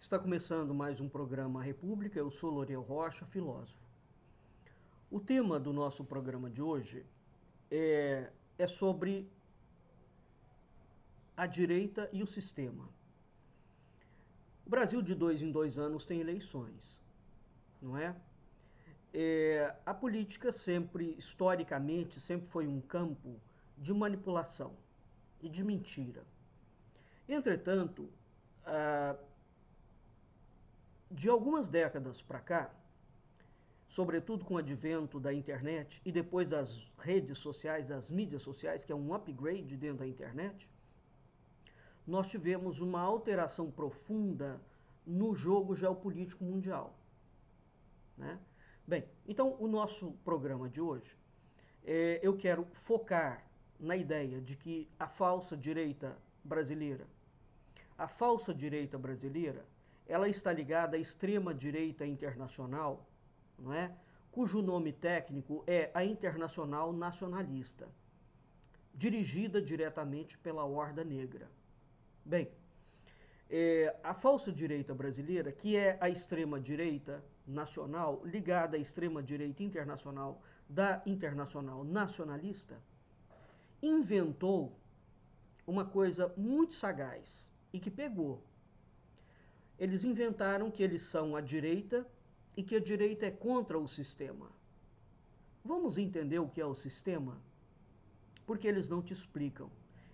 Está começando mais um programa República, eu sou Loriel Rocha, filósofo. O tema do nosso programa de hoje é sobre a direita e o sistema. O Brasil de 2 em 2 anos tem eleições, não é? A política sempre, historicamente, sempre foi um campo de manipulação e de mentira. Entretanto, de algumas décadas para cá, sobretudo com o advento da internet e depois das redes sociais, das mídias sociais, que é um upgrade dentro da internet, nós tivemos uma alteração profunda no jogo geopolítico mundial, né? Bem, então o nosso programa de hoje, eu quero focar na ideia de que a falsa direita brasileira, ela está ligada à extrema direita internacional, não é? Cujo nome técnico é a Internacional Nacionalista, dirigida diretamente pela Horda Negra. Bem, a falsa direita brasileira, que é a extrema direita nacional ligada à extrema direita internacional da Internacional Nacionalista, inventou uma coisa muito sagaz e que pegou. Eles inventaram que eles são a direita e que a direita é contra o sistema. Vamos entender o que é o sistema? Porque eles não te explicam.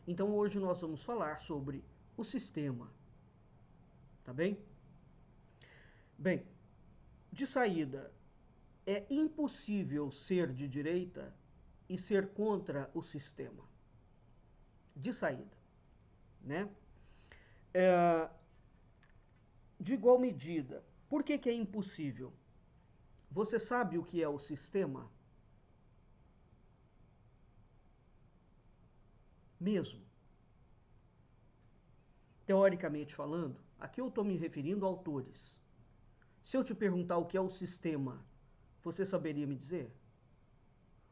Então hoje nós vamos falar sobre o sistema. Tá bem? Bem, de saída, é impossível ser de direita e ser contra o sistema. De saída, né? De igual medida, por que é impossível? Você sabe o que é o sistema? Mesmo. Teoricamente falando, aqui eu estou me referindo a autores. Se eu te perguntar o que é o sistema, você saberia me dizer?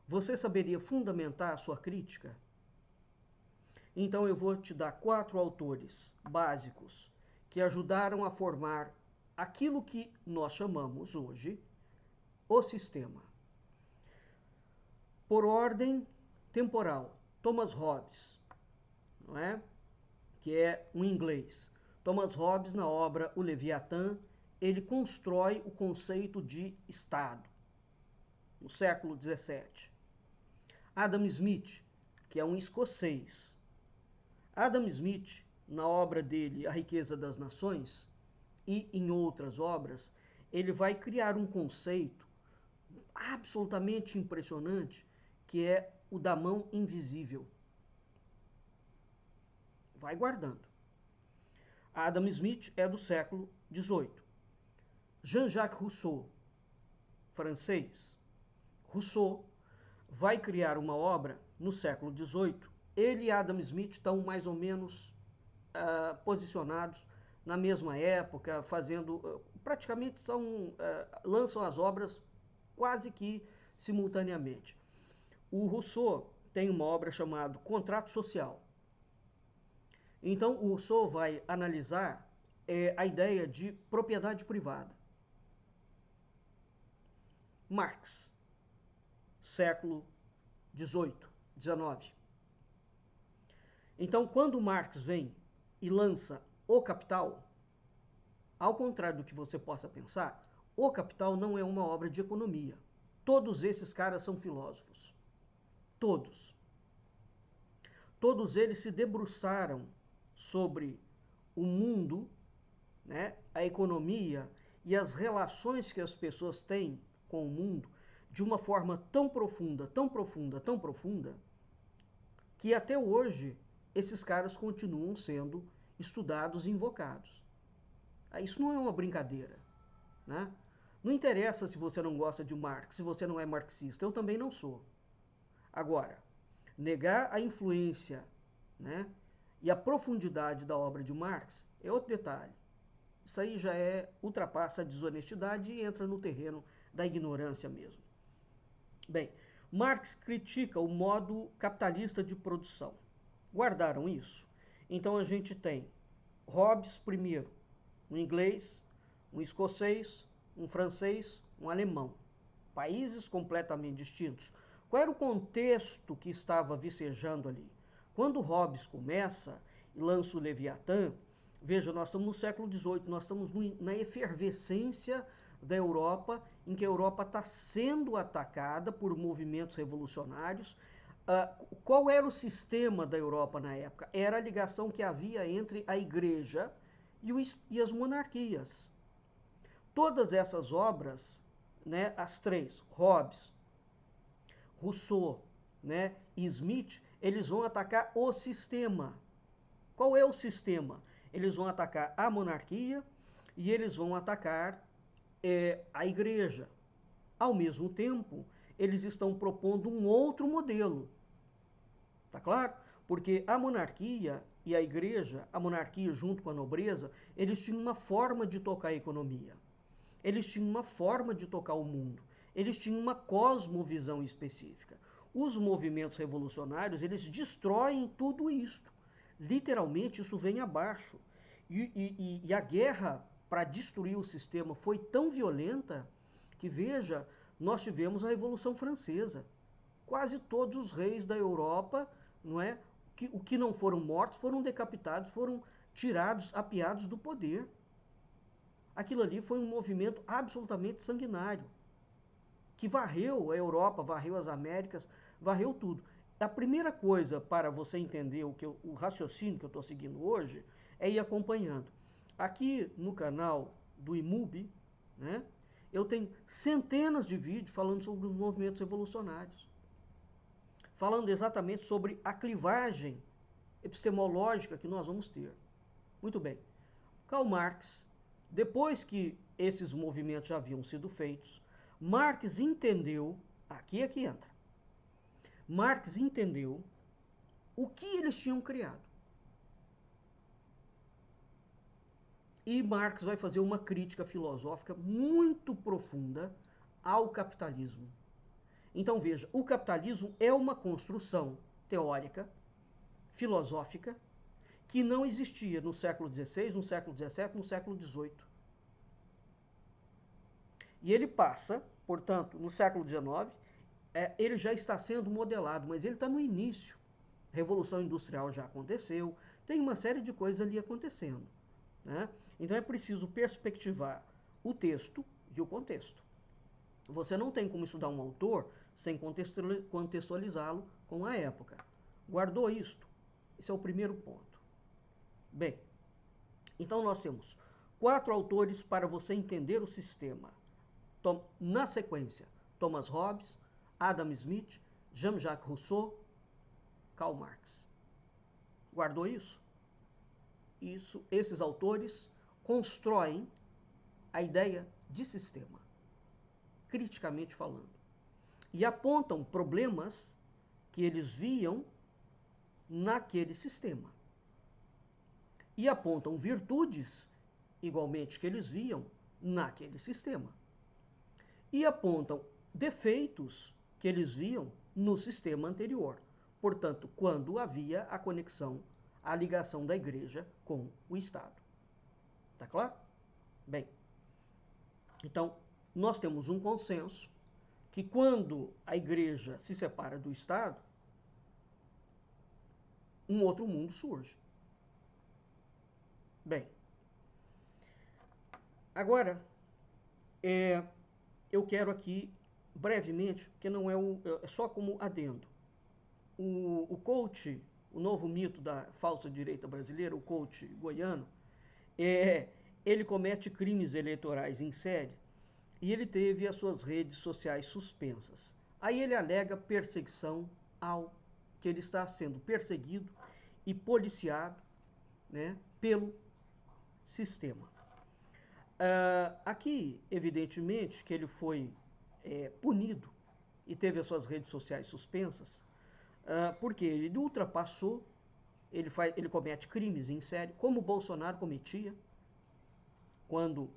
Você saberia fundamentar a sua crítica? Então eu vou te dar 4 autores básicos que ajudaram a formar aquilo que nós chamamos hoje o sistema. Por ordem temporal, Thomas Hobbes, não é? Que é um inglês. Thomas Hobbes, na obra O Leviatã, ele constrói o conceito de Estado, no século XVII. Adam Smith, que é um escocês. Adam Smith, na obra dele A Riqueza das Nações, e em outras obras, ele vai criar um conceito absolutamente impressionante, que é o da mão invisível. Vai guardando. Adam Smith é do século XVIII. Jean-Jacques Rousseau, francês. Rousseau vai criar uma obra no século XVIII. Ele e Adam Smith estão mais ou menos posicionados na mesma época, fazendo praticamente lançam as obras quase que simultaneamente. O Rousseau tem uma obra chamada Contrato Social. Então, o Rousseau vai analisar a ideia de propriedade privada. Marx, século XVIII, XIX. Então, quando Marx vem e lança O Capital, ao contrário do que você possa pensar, O Capital não é uma obra de economia. Todos esses caras são filósofos. Todos. Todos eles se debruçaram sobre o mundo, né, a economia e as relações que as pessoas têm com o mundo de uma forma tão profunda, tão profunda, tão profunda, que até hoje esses caras continuam sendo estudados e invocados. Isso não é uma brincadeira, né? Não interessa se você não gosta de Marx, se você não é marxista, eu também não sou. Agora, negar a influência, né, e a profundidade da obra de Marx é outro detalhe. Isso aí já ultrapassa a desonestidade e entra no terreno da ignorância mesmo. Bem, Marx critica o modo capitalista de produção. Guardaram isso? Então a gente tem Hobbes primeiro, um inglês, um escocês, um francês, um alemão. Países completamente distintos. Qual era o contexto que estava vicejando ali? Quando Hobbes começa e lança o Leviatã, veja, nós estamos no século XVIII, nós estamos na efervescência da Europa, em que a Europa está sendo atacada por movimentos revolucionários. Qual era o sistema da Europa na época? Era a ligação que havia entre a igreja e as monarquias. Todas essas obras, né, as três, Hobbes, Rousseau, né, e Smith, eles vão atacar o sistema. Qual é o sistema? Eles vão atacar a monarquia e eles vão atacar a igreja. Ao mesmo tempo, eles estão propondo um outro modelo. Tá claro? Porque a monarquia e a igreja, a monarquia junto com a nobreza, eles tinham uma forma de tocar a economia. Eles tinham uma forma de tocar o mundo. Eles tinham uma cosmovisão específica. Os movimentos revolucionários, eles destroem tudo isto. Literalmente, isso vem abaixo. E a guerra para destruir o sistema foi tão violenta que, veja, nós tivemos a Revolução Francesa. Quase todos os reis da Europa, não é? O que não foram mortos, foram decapitados, foram tirados, apiados do poder. Aquilo ali foi um movimento absolutamente sanguinário, que varreu a Europa, varreu as Américas, varreu tudo. A primeira coisa para você entender o raciocínio que eu estou seguindo hoje é ir acompanhando. Aqui no canal do IMUB, né, eu tenho centenas de vídeos falando sobre os movimentos revolucionários. Falando exatamente sobre a clivagem epistemológica que nós vamos ter. Muito bem. Karl Marx, depois que esses movimentos já haviam sido feitos, Marx entendeu, aqui é que entra, Marx entendeu o que eles tinham criado. E Marx vai fazer uma crítica filosófica muito profunda ao capitalismo. Então veja, o capitalismo é uma construção teórica, filosófica, que não existia no século XVI, no século XVII, no século XVIII. E ele passa, portanto, no século XIX, ele já está sendo modelado, mas ele está no início. A Revolução Industrial já aconteceu, tem uma série de coisas ali acontecendo, né? Então é preciso perspectivar o texto e o contexto. Você não tem como estudar um autor sem contextualizá-lo com a época. Guardou isto? Esse é o primeiro ponto. Bem, então nós temos 4 autores para você entender o sistema. Na sequência, Thomas Hobbes, Adam Smith, Jean-Jacques Rousseau, Karl Marx. Guardou isso? Esses autores constroem a ideia de sistema, criticamente falando, e apontam problemas que eles viam naquele sistema. E apontam virtudes, igualmente, que eles viam naquele sistema. E apontam defeitos que eles viam no sistema anterior. Portanto, quando havia a conexão, a ligação da igreja com o Estado. Tá claro? Bem, então, nós temos um consenso que quando a igreja se separa do Estado, um outro mundo surge. Bem, agora, eu quero aqui, brevemente, que não é só como adendo. O coach, o novo mito da falsa direita brasileira, o coach goiano, ele comete crimes eleitorais em série e ele teve as suas redes sociais suspensas. Aí ele alega perseguição que ele está sendo perseguido e policiado, né, pelo sistema. Aqui, evidentemente, que ele foi punido e teve as suas redes sociais suspensas, porque ele ultrapassou, ele comete crimes em série, como o Bolsonaro cometia quando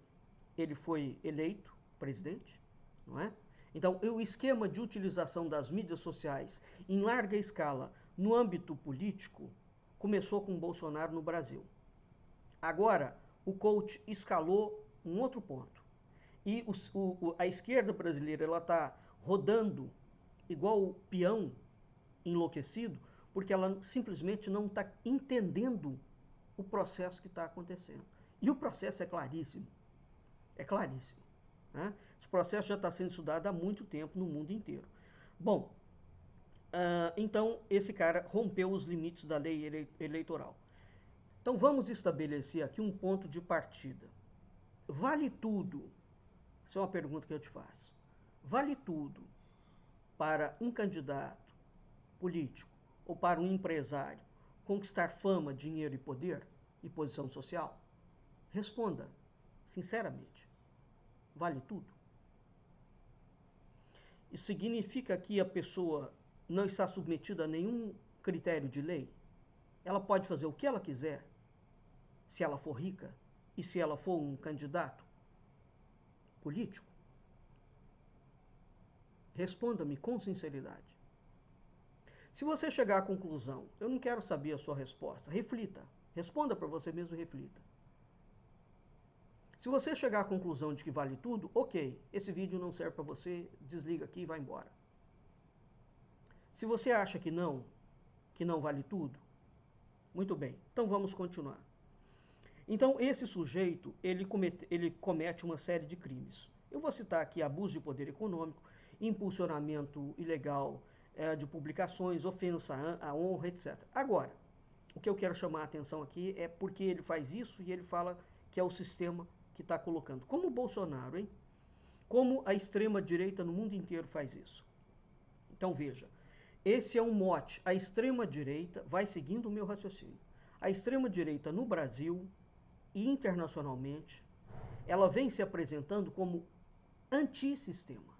ele foi eleito presidente, não é? Então, o esquema de utilização das mídias sociais em larga escala no âmbito político começou com o Bolsonaro no Brasil. Agora, o coach escalou um outro ponto. E a esquerda brasileira está rodando igual o peão enlouquecido, porque ela simplesmente não está entendendo o processo que está acontecendo. E o processo é claríssimo. É claríssimo. Né? Esse processo já está sendo estudado há muito tempo no mundo inteiro. Bom, então esse cara rompeu os limites da lei eleitoral. Então vamos estabelecer aqui um ponto de partida. Vale tudo? Essa é uma pergunta que eu te faço. Vale tudo para um candidato político ou para um empresário conquistar fama, dinheiro e poder e posição social? Responda sinceramente. Vale tudo? Isso significa que a pessoa não está submetida a nenhum critério de lei? Ela pode fazer o que ela quiser, se ela for rica e se ela for um candidato político? Responda-me com sinceridade. Se você chegar à conclusão, eu não quero saber a sua resposta, reflita. Responda para você mesmo e reflita. Se você chegar à conclusão de que vale tudo, ok, esse vídeo não serve para você, desliga aqui e vai embora. Se você acha que não vale tudo, muito bem, então vamos continuar. Então esse sujeito, ele comete uma série de crimes. Eu vou citar aqui abuso de poder econômico, impulsionamento ilegal de publicações, ofensa à honra, etc. Agora, o que eu quero chamar a atenção aqui é porque ele faz isso e ele fala que é o sistema que está colocando. Como o Bolsonaro, hein? Como a extrema-direita no mundo inteiro faz isso. Então veja, esse é um mote. A extrema-direita vai seguindo o meu raciocínio. A extrema-direita no Brasil e internacionalmente, ela vem se apresentando como antissistema.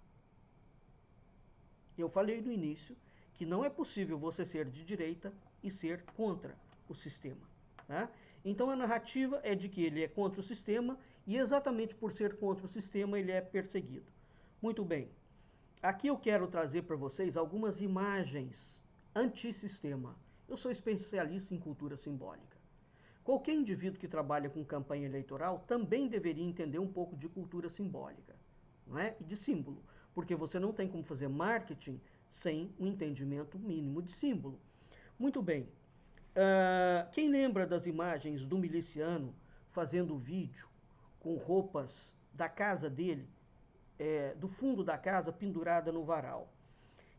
Eu falei no início que não é possível você ser de direita e ser contra o sistema. Tá? Então a narrativa é de que ele é contra o sistema e exatamente por ser contra o sistema ele é perseguido. Muito bem. Aqui eu quero trazer para vocês algumas imagens antissistema. Eu sou especialista em cultura simbólica. Qualquer indivíduo que trabalha com campanha eleitoral também deveria entender um pouco de cultura simbólica, não é? E de símbolo, porque você não tem como fazer marketing sem um entendimento mínimo de símbolo. Muito bem. Quem lembra das imagens do miliciano fazendo vídeo com roupas da casa dele, do fundo da casa pendurada no varal?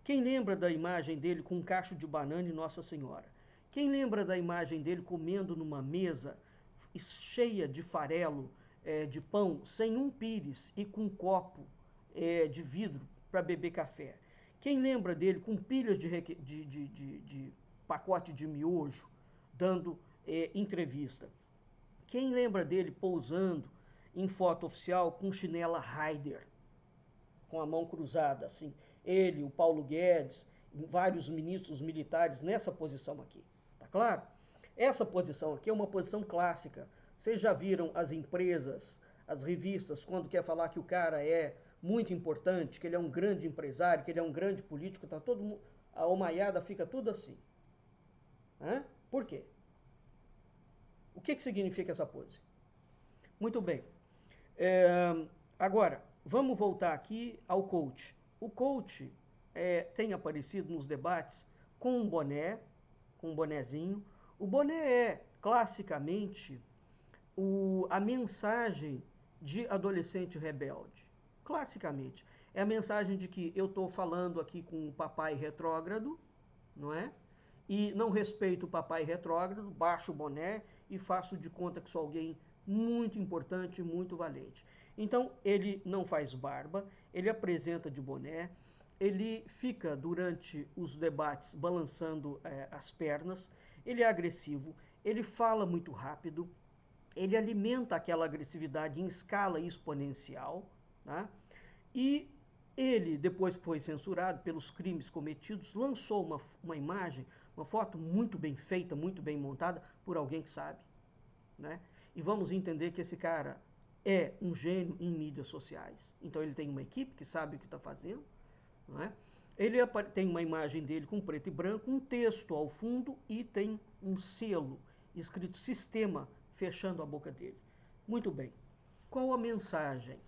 Quem lembra da imagem dele com um cacho de banana e Nossa Senhora? Quem lembra da imagem dele comendo numa mesa cheia de farelo, de pão, sem um pires e com um copo de vidro para beber café? Quem lembra dele com pilhas de pacote de miojo, dando entrevista? Quem lembra dele pousando em foto oficial com chinela Raider, com a mão cruzada, assim? Ele, o Paulo Guedes, vários ministros militares nessa posição aqui. Tá claro? Essa posição aqui é uma posição clássica. Vocês já viram as empresas, as revistas, quando quer falar que o cara é muito importante, que ele é um grande empresário, que ele é um grande político, tá todo mundo, a homaiada fica tudo assim. Por quê? O que significa essa pose? Muito bem. Agora, vamos voltar aqui ao coach. O coach tem aparecido nos debates com um boné, com um bonezinho. O boné é, classicamente, a mensagem de adolescente rebelde. Classicamente. É a mensagem de que eu estou falando aqui com o papai retrógrado, não é? E não respeito o papai retrógrado, baixo o boné e faço de conta que sou alguém muito importante, muito valente. Então, ele não faz barba, ele apresenta de boné, ele fica durante os debates balançando as pernas, ele é agressivo, ele fala muito rápido, ele alimenta aquela agressividade em escala exponencial, tá? E ele, depois que foi censurado pelos crimes cometidos, lançou uma imagem, uma foto muito bem feita, muito bem montada, por alguém que sabe, né? E vamos entender que esse cara é um gênio em mídias sociais. Então ele tem uma equipe que sabe o que está fazendo, não é? Ele tem uma imagem dele com preto e branco, um texto ao fundo e tem um selo escrito sistema fechando a boca dele. Muito bem. Qual a mensagem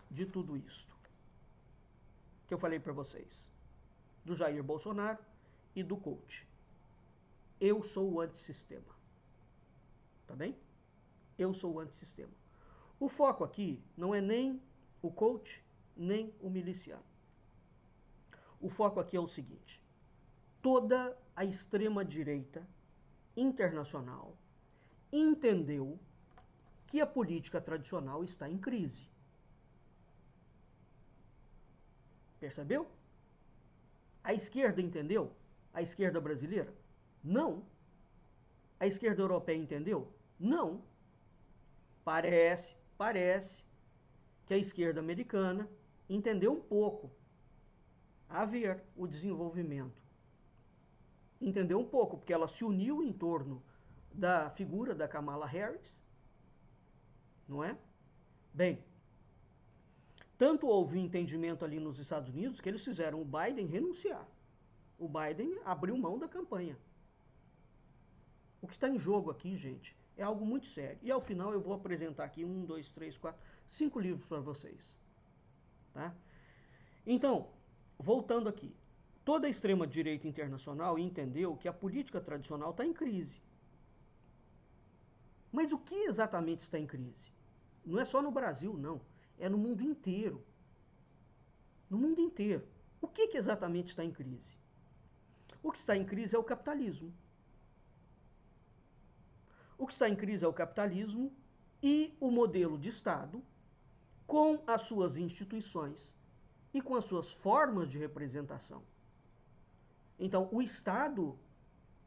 de tudo isto que eu falei para vocês? Do Jair Bolsonaro e do coach. Eu sou o antissistema. Tá bem? Eu sou o antissistema. O foco aqui não é nem o coach, nem o miliciano. O foco aqui é o seguinte: toda a extrema-direita internacional entendeu que a política tradicional está em crise. Percebeu? A esquerda entendeu? A esquerda brasileira? Não. A esquerda europeia entendeu? Não. Parece que a esquerda americana entendeu um pouco a ver o desenvolvimento. Entendeu um pouco, porque ela se uniu em torno da figura da Kamala Harris, não é? Bem, tanto houve entendimento ali nos Estados Unidos que eles fizeram o Biden renunciar. O Biden abriu mão da campanha. O que está em jogo aqui, gente, é algo muito sério. E ao final eu vou apresentar aqui 1, 2, 3, 4, 5 livros para vocês. Tá? Então, voltando aqui. Toda a extrema-direita internacional entendeu que a política tradicional está em crise. Mas o que exatamente está em crise? Não é só no Brasil, não. É no mundo inteiro. No mundo inteiro. O que exatamente está em crise? O que está em crise é o capitalismo. O que está em crise é o capitalismo e o modelo de Estado com as suas instituições e com as suas formas de representação. Então, o Estado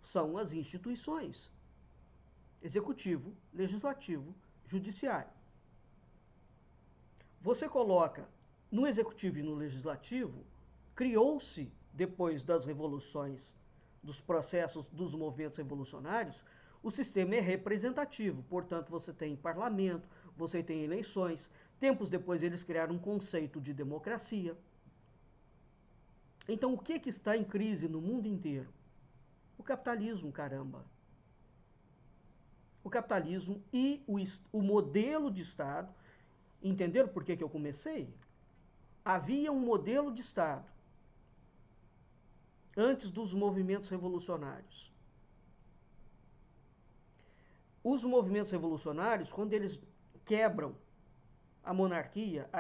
são as instituições: executivo, legislativo, judiciário. Você coloca no executivo e no legislativo, criou-se, depois das revoluções, dos processos, dos movimentos revolucionários, o sistema é representativo. Portanto, você tem parlamento, você tem eleições. Tempos depois, eles criaram um conceito de democracia. Então, o que está em crise no mundo inteiro? O capitalismo, caramba. O capitalismo e o modelo de Estado. Entenderam por que eu comecei? Havia um modelo de Estado antes dos movimentos revolucionários. Os movimentos revolucionários, quando eles quebram a monarquia,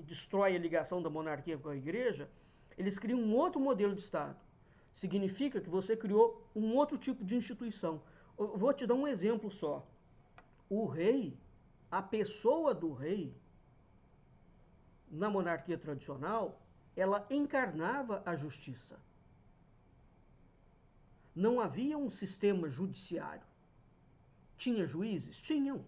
destrói a ligação da monarquia com a igreja, eles criam um outro modelo de Estado. Significa que você criou um outro tipo de instituição. Eu vou te dar um exemplo só. O rei, a pessoa do rei, na monarquia tradicional, ela encarnava a justiça. Não havia um sistema judiciário. Tinha juízes? Tinham.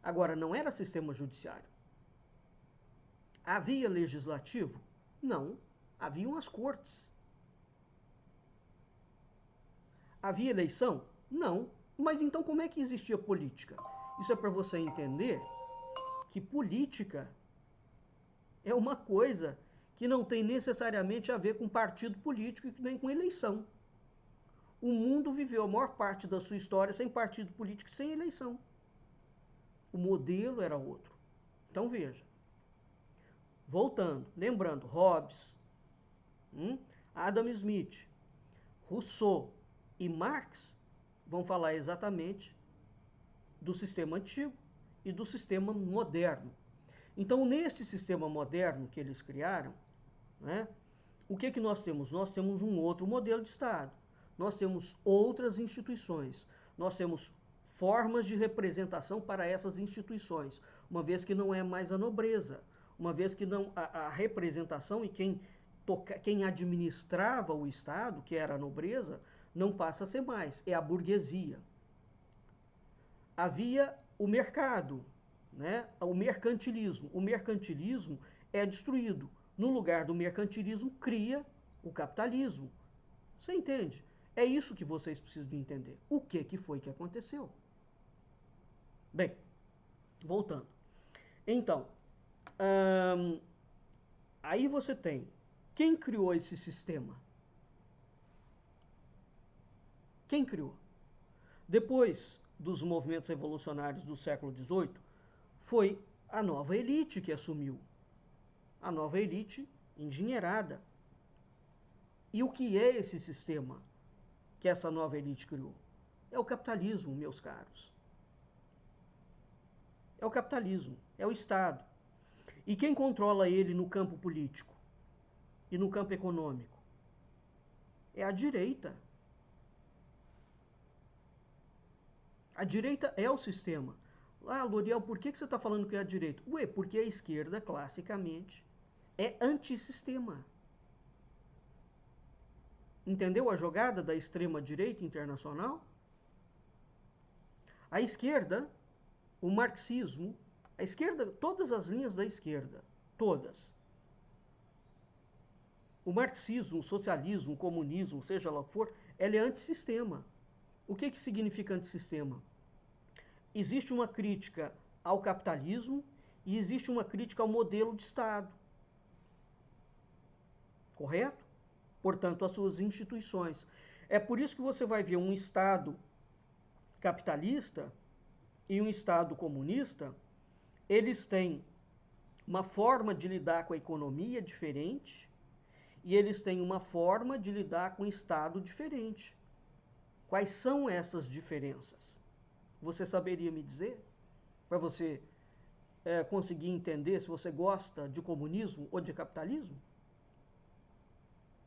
Agora, não era sistema judiciário. Havia legislativo? Não. Haviam as cortes. Havia eleição? Não. Mas então como é que existia política? Isso é para você entender que política é uma coisa que não tem necessariamente a ver com partido político e nem com eleição. O mundo viveu a maior parte da sua história sem partido político e sem eleição. O modelo era outro. Então veja. Voltando, lembrando, Hobbes, Adam Smith, Rousseau e Marx vão falar exatamente do sistema antigo e do sistema moderno. Então, neste sistema moderno que eles criaram, né, o que nós temos? Nós temos um outro modelo de Estado. Nós temos outras instituições. Nós temos formas de representação para essas instituições, uma vez que não é mais a nobreza, uma vez que não a representação e quem administrava o Estado, que era a nobreza, não passa a ser mais, é a burguesia. Havia o mercado, né? O mercantilismo. O mercantilismo é destruído. No lugar do mercantilismo, cria o capitalismo. Você entende? É isso que vocês precisam de entender. O que foi que aconteceu? Bem, voltando. Então, aí você tem, quem criou esse sistema? Quem criou? Depois dos movimentos revolucionários do século XVIII, foi a nova elite que assumiu. A nova elite endinheirada. E o que é esse sistema que essa nova elite criou? É o capitalismo, meus caros. É o capitalismo, é o Estado. E quem controla ele no campo político e no campo econômico? É a direita. A direita é o sistema. Ah, L'Oréal, por que você está falando que é a direita? Ué, porque a esquerda, classicamente, é antissistema. Entendeu a jogada da extrema-direita internacional? A esquerda, o marxismo, a esquerda, todas as linhas da esquerda, todas. O marxismo, o socialismo, o comunismo, seja lá o que for, ela é antissistema. O que significa antissistema? Existe uma crítica ao capitalismo e existe uma crítica ao modelo de Estado. Correto? Portanto, às suas instituições. É por isso que você vai ver um Estado capitalista e um Estado comunista, eles têm uma forma de lidar com a economia diferente e eles têm uma forma de lidar com o Estado diferente. Quais são essas diferenças? Você saberia me dizer? Para você conseguir entender se você gosta de comunismo ou de capitalismo?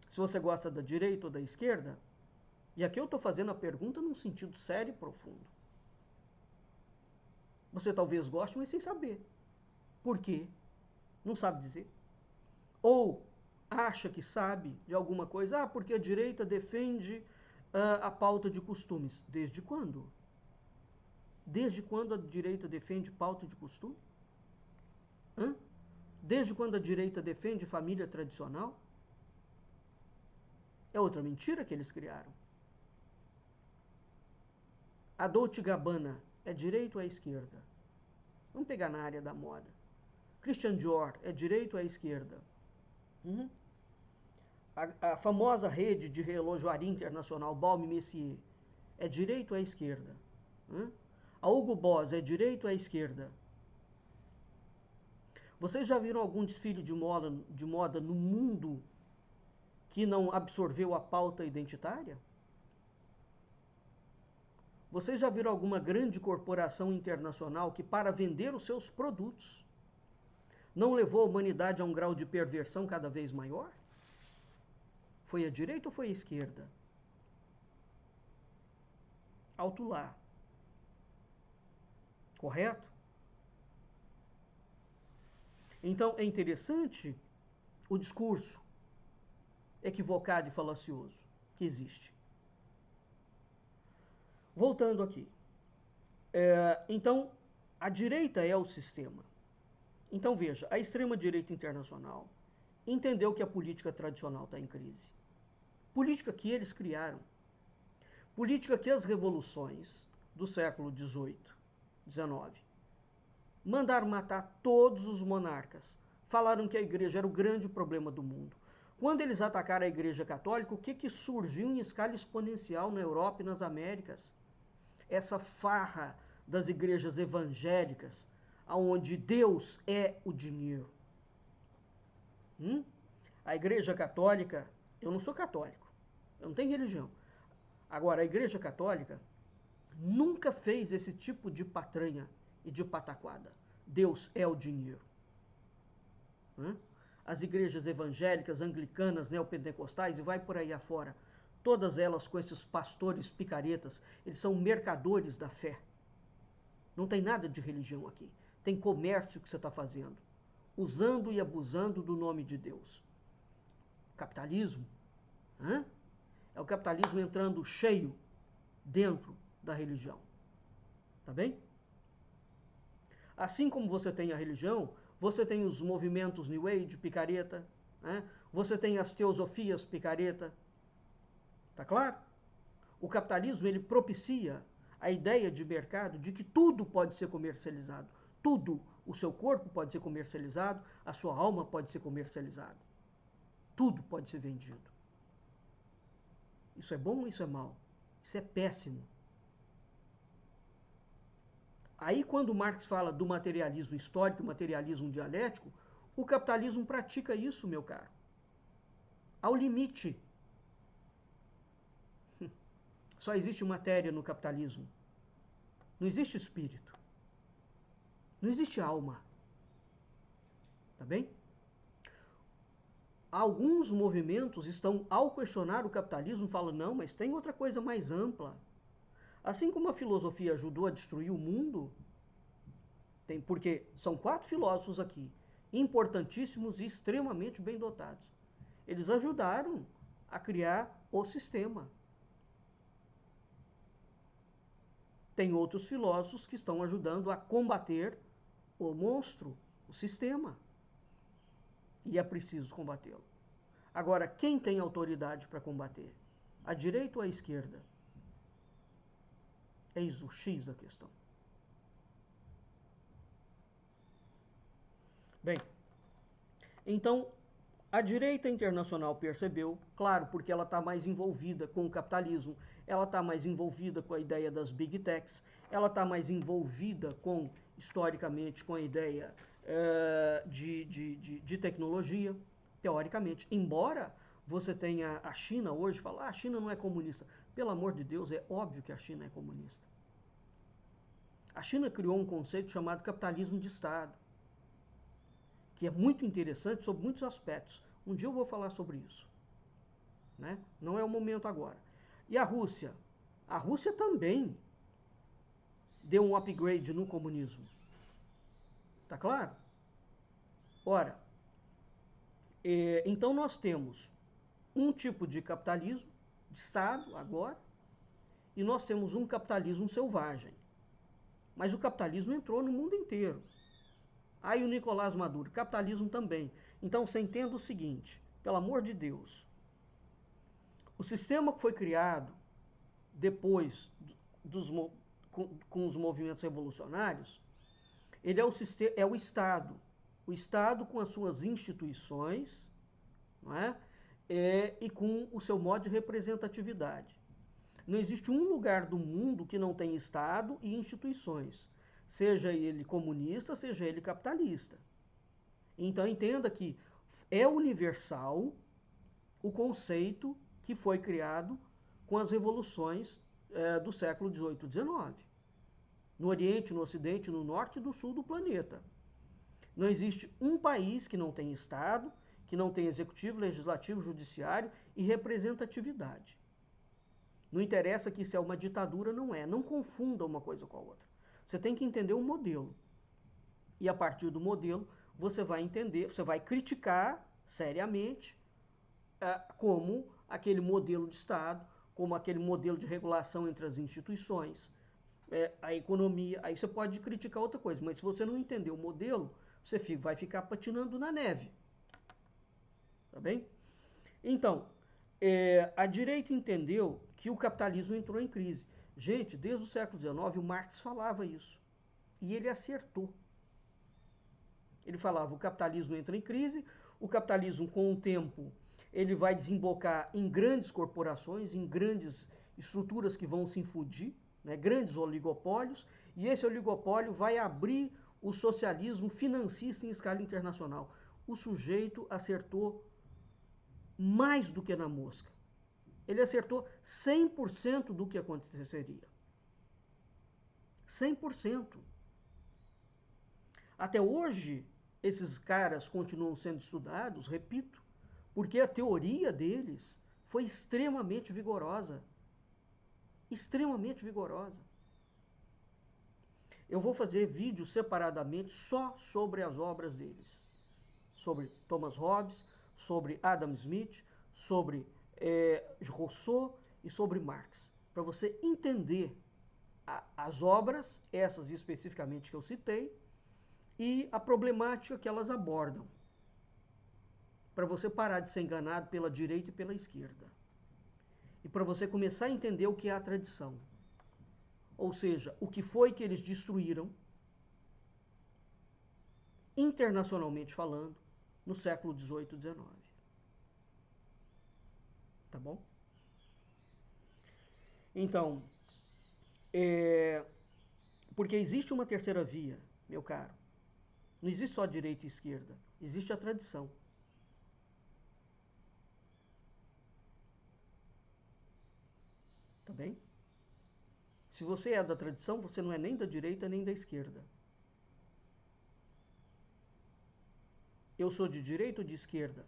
Se você gosta da direita ou da esquerda? E aqui eu estou fazendo a pergunta num sentido sério e profundo. Você talvez goste, mas sem saber. Por quê? Não sabe dizer. Ou acha que sabe de alguma coisa, porque a direita defende a pauta de costumes. Desde quando? Desde quando a direita defende pauta de costume? Desde quando a direita defende família tradicional? É outra mentira que eles criaram. A Dolce & Gabbana é direita ou é esquerda? Vamos pegar na área da moda. Christian Dior é direita ou é esquerda? A famosa rede de relojoaria internacional Baume & Mercier é direita ou é esquerda? A Hugo Boss é direita ou é esquerda? Vocês já viram algum desfile de moda no mundo que não absorveu a pauta identitária? Vocês já viram alguma grande corporação internacional que, para vender os seus produtos, não levou a humanidade a um grau de perversão cada vez maior? Foi a direita ou foi a esquerda? Alto lá. Correto? Então, é interessante o discurso equivocado e falacioso que existe. Voltando aqui. Então, a direita é o sistema. Então, veja, a extrema-direita internacional entendeu que a política tradicional está em crise. Política que eles criaram. Política que as revoluções do século XVIII, XIX, mandaram matar todos os monarcas. Falaram que a igreja era o grande problema do mundo. Quando eles atacaram a Igreja Católica, o que surgiu em escala exponencial na Europa e nas Américas? Essa farra das igrejas evangélicas, onde Deus é o dinheiro. A Igreja Católica, eu não sou católico, eu não tenho religião. Agora, a Igreja Católica nunca fez esse tipo de patranha e de pataquada. Deus é o dinheiro. As igrejas evangélicas, anglicanas, neopentecostais e vai por aí afora, todas elas com esses pastores picaretas, eles são mercadores da fé. Não tem nada de religião aqui. Tem comércio que você está fazendo, usando e abusando do nome de Deus. Capitalismo. É o capitalismo entrando cheio dentro da religião. Tá bem? Assim como você tem a religião, você tem os movimentos New Age, picareta, você tem as teosofias picareta. Tá claro? O capitalismo, ele propicia a ideia de mercado de que tudo pode ser comercializado. Tudo. O seu corpo pode ser comercializado, a sua alma pode ser comercializada. Tudo pode ser vendido. Isso é bom ou isso é mal? Isso é péssimo. Aí, quando Marx fala do materialismo histórico, materialismo dialético, o capitalismo pratica isso, meu caro. Ao limite. Só existe matéria no capitalismo. Não existe espírito. Não existe alma. Tá bem? Alguns movimentos estão, ao questionar o capitalismo, falam, não, mas tem outra coisa mais ampla. Assim como a filosofia ajudou a destruir o mundo, porque são 4 filósofos aqui, importantíssimos e extremamente bem dotados. Eles ajudaram a criar o sistema. Tem outros filósofos que estão ajudando a combater o monstro, o sistema. E é preciso combatê-lo. Agora, quem tem autoridade para combater? A direita ou a esquerda? Eis o X da questão. Bem, então, a direita internacional percebeu, claro, porque ela está mais envolvida com o capitalismo, ela está mais envolvida com a ideia das big techs, ela está mais envolvida com, historicamente, com a ideia de tecnologia, teoricamente. Embora você tenha a China hoje, falar, a China não é comunista. Pelo amor de Deus, é óbvio que a China é comunista. A China criou um conceito chamado capitalismo de Estado, que é muito interessante sob muitos aspectos. Um dia eu vou falar sobre isso. Né? Não é o momento agora. E a Rússia? A Rússia também deu um upgrade no comunismo. Tá claro? Ora, então nós temos um tipo de capitalismo de Estado agora, e nós temos um capitalismo selvagem. Mas o capitalismo entrou no mundo inteiro. Aí o Nicolás Maduro, capitalismo também. Então você entenda o seguinte, pelo amor de Deus, o sistema que foi criado depois com os movimentos revolucionários, ele é o Estado. O Estado com as suas instituições, não é? E com o seu modo de representatividade. Não existe um lugar do mundo que não tenha Estado e instituições, seja ele comunista, seja ele capitalista. Então entenda que é universal o conceito que foi criado com as revoluções do século XVIII e XIX. No Oriente, no Ocidente, no Norte e no Sul do planeta. Não existe um país que não tenha Estado, que não tenha executivo, legislativo, judiciário e representatividade. Não interessa que isso é uma ditadura, não é. Não confunda uma coisa com a outra. Você tem que entender o modelo. E a partir do modelo, você vai entender, você vai criticar seriamente como aquele modelo de Estado, como aquele modelo de regulação entre as instituições, a economia. Aí você pode criticar outra coisa, mas se você não entender o modelo, você vai ficar patinando na neve. Tá bem? Então, a direita entendeu que o capitalismo entrou em crise. Gente, desde o século XIX, o Marx falava isso. E ele acertou. Ele falava, o capitalismo entra em crise, o capitalismo, com o tempo, ele vai desembocar em grandes corporações, em grandes estruturas que vão se infundir, né, grandes oligopólios, e esse oligopólio vai abrir o socialismo financista em escala internacional. O sujeito acertou mais do que na mosca. Ele acertou 100% do que aconteceria. 100%. Até hoje, esses caras continuam sendo estudados, repito, porque a teoria deles foi extremamente vigorosa. Extremamente vigorosa. Eu vou fazer vídeos separadamente só sobre as obras deles. Sobre Thomas Hobbes, sobre Adam Smith, sobre Rousseau e sobre Marx. Para você entender as obras, essas especificamente que eu citei, e a problemática que elas abordam. Para você parar de ser enganado pela direita e pela esquerda. E para você começar a entender o que é a tradição. Ou seja, o que foi que eles destruíram, internacionalmente falando, no século XVIII e XIX. Tá bom? Então, Porque existe uma terceira via, meu caro. Não existe só direita e esquerda, existe a tradição. Tá bem? Se você é da tradição, você não é nem da direita nem da esquerda. Eu sou de direita ou de esquerda?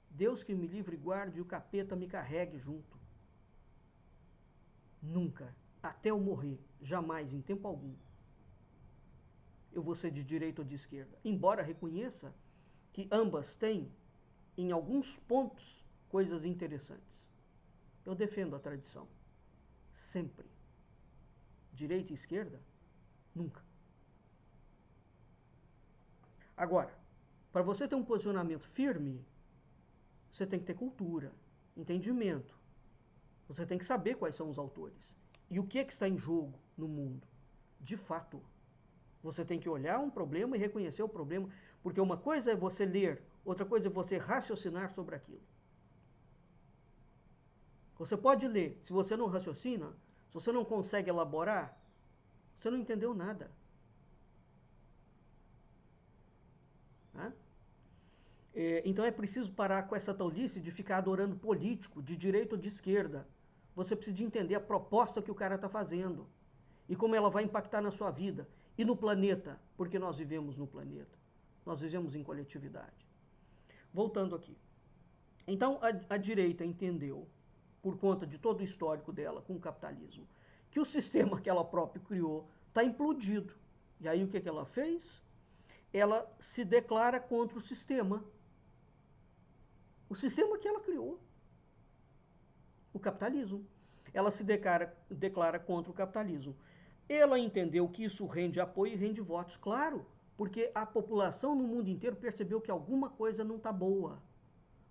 Deus que me livre e guarde e o capeta me carregue junto. Nunca, até eu morrer, jamais, em tempo algum, eu vou ser de direita ou de esquerda. Embora reconheça que ambas têm, em alguns pontos, coisas interessantes. Eu defendo a tradição. Sempre. Direita e esquerda? Nunca. Agora, para você ter um posicionamento firme, você tem que ter cultura, entendimento. Você tem que saber quais são os autores. E o que está em jogo no mundo. De fato. Você tem que olhar um problema e reconhecer o problema. Porque uma coisa é você ler, outra coisa é você raciocinar sobre aquilo. Você pode ler, se você não raciocina, se você não consegue elaborar, você não entendeu nada. Né? Então é preciso parar com essa tolice de ficar adorando político, de direita ou de esquerda. Você precisa de entender a proposta que o cara está fazendo e como ela vai impactar na sua vida e no planeta, porque nós vivemos no planeta. Nós vivemos em coletividade. Voltando aqui. Então a direita entendeu, por conta de todo o histórico dela com o capitalismo, que o sistema que ela própria criou está implodido. E aí o que ela fez? Ela se declara contra o sistema. O sistema que ela criou. O capitalismo. Ela se declara contra o capitalismo. Ela entendeu que isso rende apoio e rende votos, claro, porque a população no mundo inteiro percebeu que alguma coisa não está boa.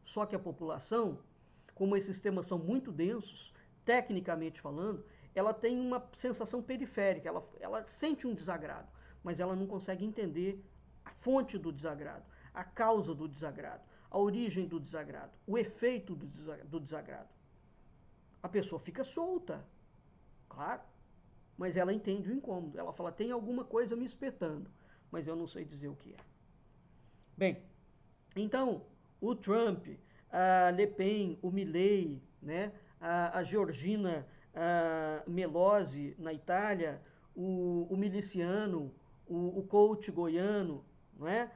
Só que a população, como esses temas são muito densos, tecnicamente falando, ela tem uma sensação periférica, ela sente um desagrado, mas ela não consegue entender a fonte do desagrado, a causa do desagrado, a origem do desagrado, o efeito do desagrado. A pessoa fica solta, claro, mas ela entende o incômodo. Ela fala, tem alguma coisa me espetando, mas eu não sei dizer o que é. Bem, então, o Trump, a Le Pen, o Milley, né, a Georgina Meloni na Itália, o miliciano, o coach goiano, não é?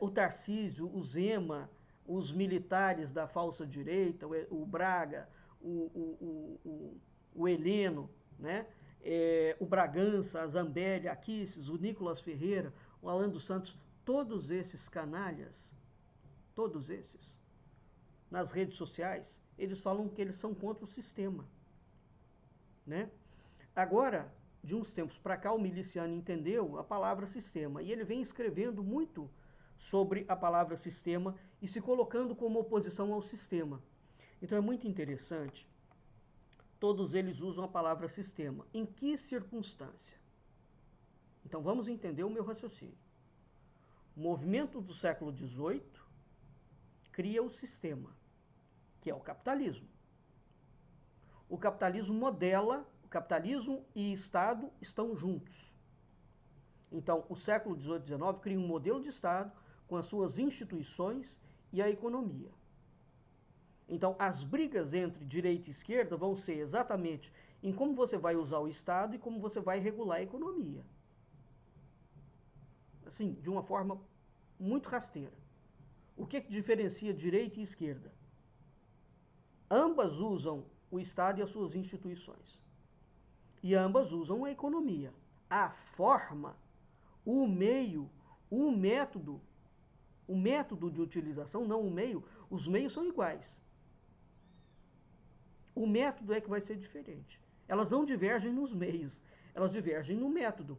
O Tarcísio, o Zema, os militares da falsa direita, o Braga, o Heleno, né? O Bragança, a Zambelli, a Kisses, o Nicolas Ferreira, o Alan dos Santos, todos esses canalhas, todos esses, nas redes sociais, eles falam que eles são contra o sistema. Né? Agora, de uns tempos para cá, o miliciano entendeu a palavra sistema e ele vem escrevendo muito sobre a palavra sistema e se colocando como oposição ao sistema. Então é muito interessante, todos eles usam a palavra sistema. Em que circunstância? Então vamos entender o meu raciocínio. O movimento do século XVIII cria o sistema, que é o capitalismo. O capitalismo modela, o capitalismo e Estado estão juntos. Então, o século XVIII e XIX cria um modelo de Estado com as suas instituições e a economia. Então, as brigas entre direita e esquerda vão ser exatamente em como você vai usar o Estado e como você vai regular a economia. Assim, de uma forma muito rasteira. O que diferencia direita e esquerda? Ambas usam o Estado e as suas instituições. E ambas usam a economia. A forma, o meio, o método de utilização, não o meio, os meios são iguais. O método é que vai ser diferente. Elas não divergem nos meios, elas divergem no método.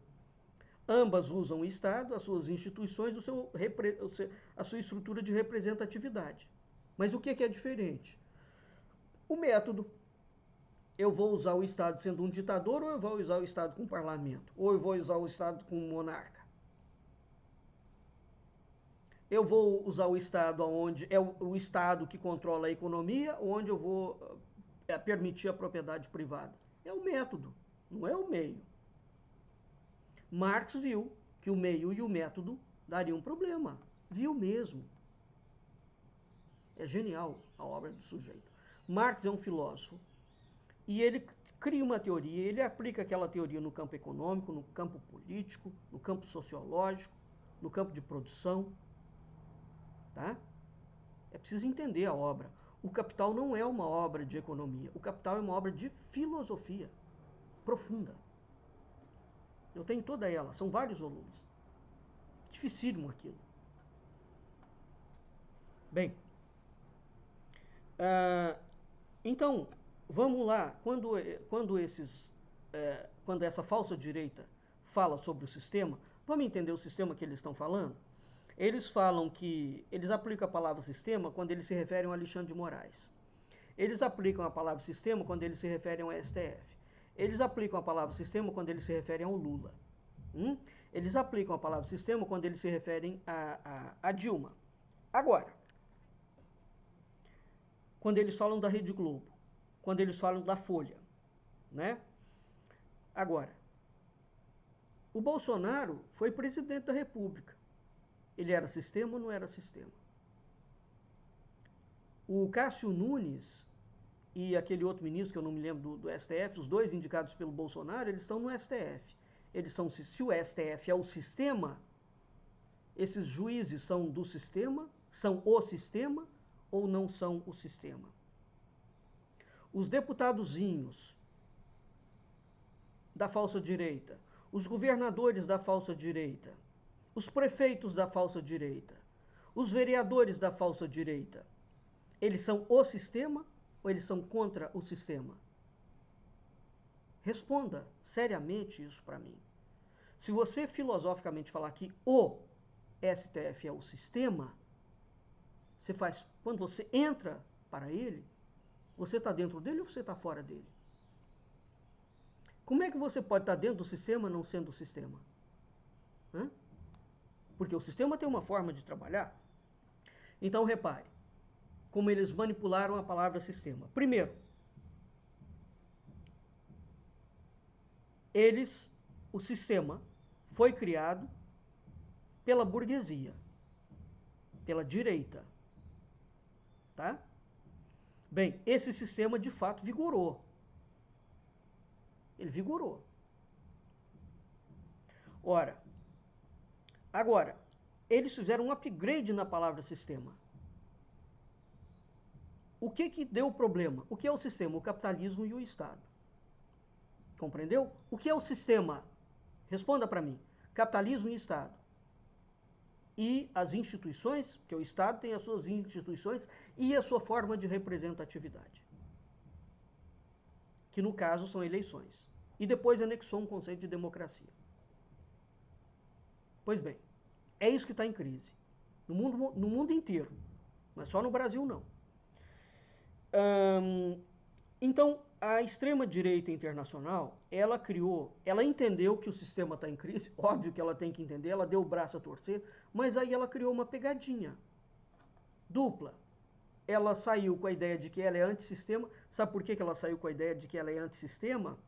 Ambas usam o Estado, as suas instituições, a sua estrutura de representatividade. Mas o que é diferente? O método. Eu vou usar o Estado sendo um ditador ou eu vou usar o Estado com um parlamento? Ou eu vou usar o Estado com um monarca? Eu vou usar o Estado onde é o Estado que controla a economia, ou onde eu vou permitir a propriedade privada? É o método, não é o meio. Marx viu que o meio e o método dariam problema. Viu mesmo. É genial a obra do sujeito. Marx é um filósofo e ele cria uma teoria, ele aplica aquela teoria no campo econômico, no campo político, no campo sociológico, no campo de produção. Tá? É preciso entender a obra. O Capital não é uma obra de economia. O Capital é uma obra de filosofia profunda. Eu tenho toda ela, são vários volumes. Dificílimo aquilo. Bem, então, vamos lá. Quando essa falsa direita fala sobre o sistema, vamos entender o sistema que eles estão falando? Eles falam que eles aplicam a palavra sistema quando eles se referem ao Alexandre de Moraes. Eles aplicam a palavra sistema quando eles se referem ao STF. Eles aplicam a palavra sistema quando eles se referem ao Lula. Eles aplicam a palavra sistema quando eles se referem a Dilma. Agora, quando eles falam da Rede Globo, quando eles falam da Folha, né? Agora, o Bolsonaro foi presidente da República. Ele era sistema ou não era sistema? O Cássio Nunes e aquele outro ministro, que eu não me lembro do STF, os dois indicados pelo Bolsonaro, eles estão no STF. Se o STF é o sistema, esses juízes são do sistema, são o sistema ou não são o sistema? Os deputadozinhos da falsa direita, os governadores da falsa direita, os prefeitos da falsa direita, os vereadores da falsa direita, eles são o sistema ou eles são contra o sistema? Responda seriamente isso para mim. Se você filosoficamente falar que o STF é o sistema, quando você entra para ele, você está dentro dele ou você está fora dele? Como é que você pode estar dentro do sistema não sendo o sistema? Porque o sistema tem uma forma de trabalhar. Então, repare como eles manipularam a palavra sistema. Primeiro, o sistema foi criado pela burguesia, pela direita. Tá? Bem, esse sistema de fato vigorou. Ele vigorou. Agora, eles fizeram um upgrade na palavra sistema. O que deu problema? O que é o sistema? O capitalismo e o Estado. Compreendeu? O que é o sistema? Responda para mim. Capitalismo e Estado. E as instituições, porque o Estado tem as suas instituições e a sua forma de representatividade. Que no caso são eleições. E depois anexou um conceito de democracia. Pois bem, é isso que está em crise. No mundo inteiro. Não é só no Brasil, não. Então, a extrema-direita internacional, ela entendeu que o sistema está em crise, óbvio que ela tem que entender, ela deu o braço a torcer, mas aí ela criou uma pegadinha dupla. Ela saiu com a ideia de que ela é antissistema. Sabe por que ela saiu com a ideia de que ela é antissistema?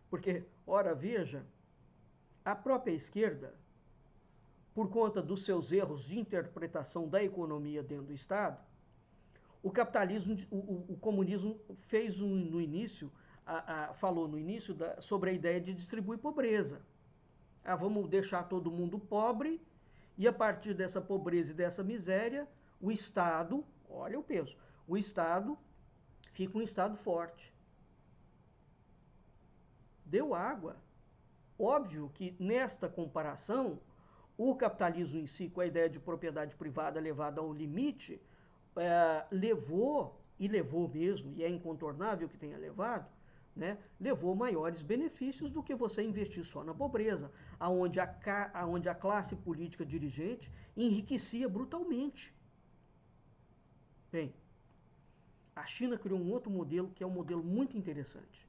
Porque, ora, veja, a própria esquerda, por conta dos seus erros de interpretação da economia dentro do Estado, o capitalismo, o comunismo fez no início, falou no início sobre a ideia de distribuir pobreza. Vamos deixar todo mundo pobre e a partir dessa pobreza e dessa miséria, o Estado, olha o peso, o Estado fica um Estado forte. Deu água. Óbvio que nesta comparação, o capitalismo em si, com a ideia de propriedade privada levada ao limite, levou mesmo, e é incontornável que tenha levado, né, levou maiores benefícios do que você investir só na pobreza, onde a classe política dirigente enriquecia brutalmente. Bem, a China criou um outro modelo, que é um modelo muito interessante,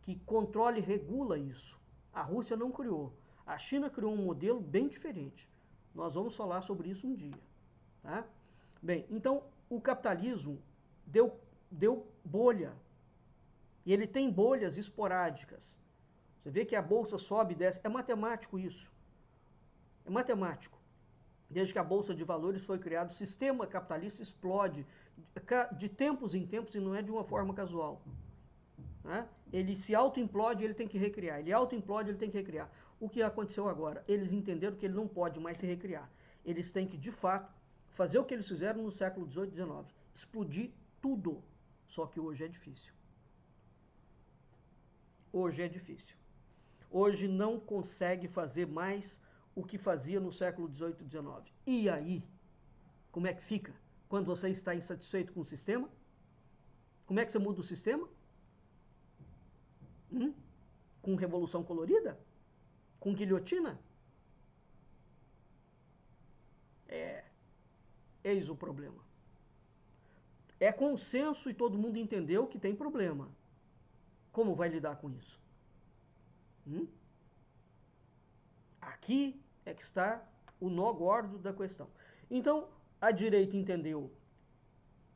que controla e regula isso. A Rússia não criou. A China criou um modelo bem diferente. Nós vamos falar sobre isso um dia. Tá? Bem, então, o capitalismo deu bolha. E ele tem bolhas esporádicas. Você vê que a bolsa sobe e desce. É matemático isso. É matemático. Desde que a Bolsa de Valores foi criada, o sistema capitalista explode de tempos em tempos e não é de uma forma casual. Né? Ele se auto-implode, ele tem que recriar. Ele auto-implode, ele tem que recriar. O que aconteceu agora? Eles entenderam que ele não pode mais se recriar. Eles têm que, de fato, fazer o que eles fizeram no século XVIII e XIX. Explodir tudo. Só que hoje é difícil. Hoje é difícil. Hoje não consegue fazer mais o que fazia no século XVIII e XIX. E aí? Como é que fica? Quando você está insatisfeito com o sistema? Como é que você muda o sistema? Com revolução colorida? Com guilhotina? Eis o problema. É consenso e todo mundo entendeu que tem problema. Como vai lidar com isso? Aqui é que está o nó gordo da questão. Então, a direita entendeu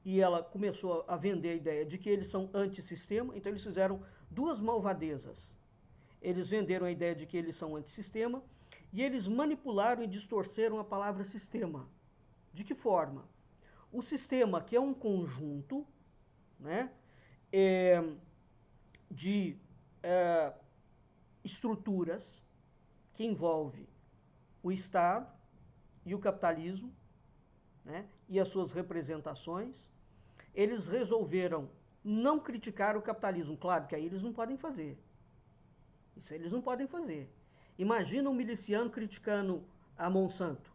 e ela começou a vender a ideia de que eles são antissistema, então eles fizeram duas malvadezas. Eles venderam a ideia de que eles são antissistema e eles manipularam e distorceram a palavra sistema. De que forma? O sistema, que é um conjunto, né, de estruturas que envolve o Estado e o capitalismo, né, e as suas representações, eles resolveram não criticar o capitalismo. Claro que aí eles não podem fazer. Isso eles não podem fazer. Imagina um miliciano criticando a Monsanto.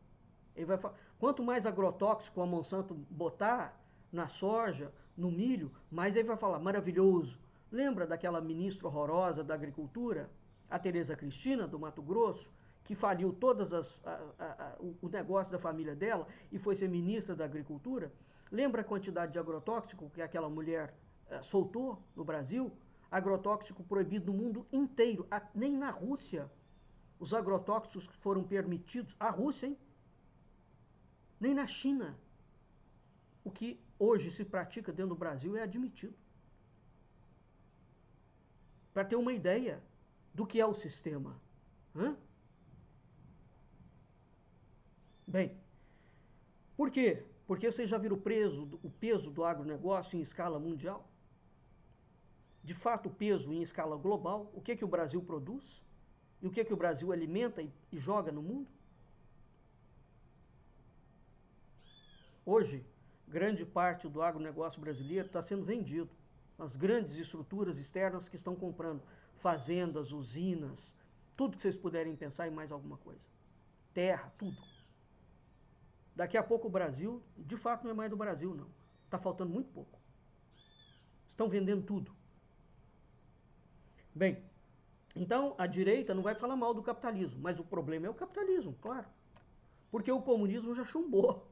Ele vai falar, quanto mais agrotóxico a Monsanto botar na soja, no milho, mais ele vai falar, maravilhoso. Lembra daquela ministra horrorosa da agricultura, a Tereza Cristina, do Mato Grosso, que faliu todas o negócio da família dela e foi ser ministra da agricultura? Lembra a quantidade de agrotóxico que aquela mulher soltou no Brasil? Agrotóxico proibido no mundo inteiro, nem na Rússia. Os agrotóxicos foram permitidos, a Rússia, hein? Nem na China. O que hoje se pratica dentro do Brasil é admitido. Para ter uma ideia do que é o sistema. Bem, por quê? Porque vocês já viram o peso do agronegócio em escala mundial? De fato, o peso em escala global, o que o Brasil produz? E o que o Brasil alimenta e joga no mundo? Hoje, grande parte do agronegócio brasileiro está sendo vendido. As grandes estruturas externas que estão comprando fazendas, usinas, tudo que vocês puderem pensar e mais alguma coisa. Terra, tudo. Daqui a pouco o Brasil, de fato não é mais do Brasil, não. Está faltando muito pouco. Estão vendendo tudo. Bem, então a direita não vai falar mal do capitalismo, mas o problema é o capitalismo, claro. Porque o comunismo já chumbou.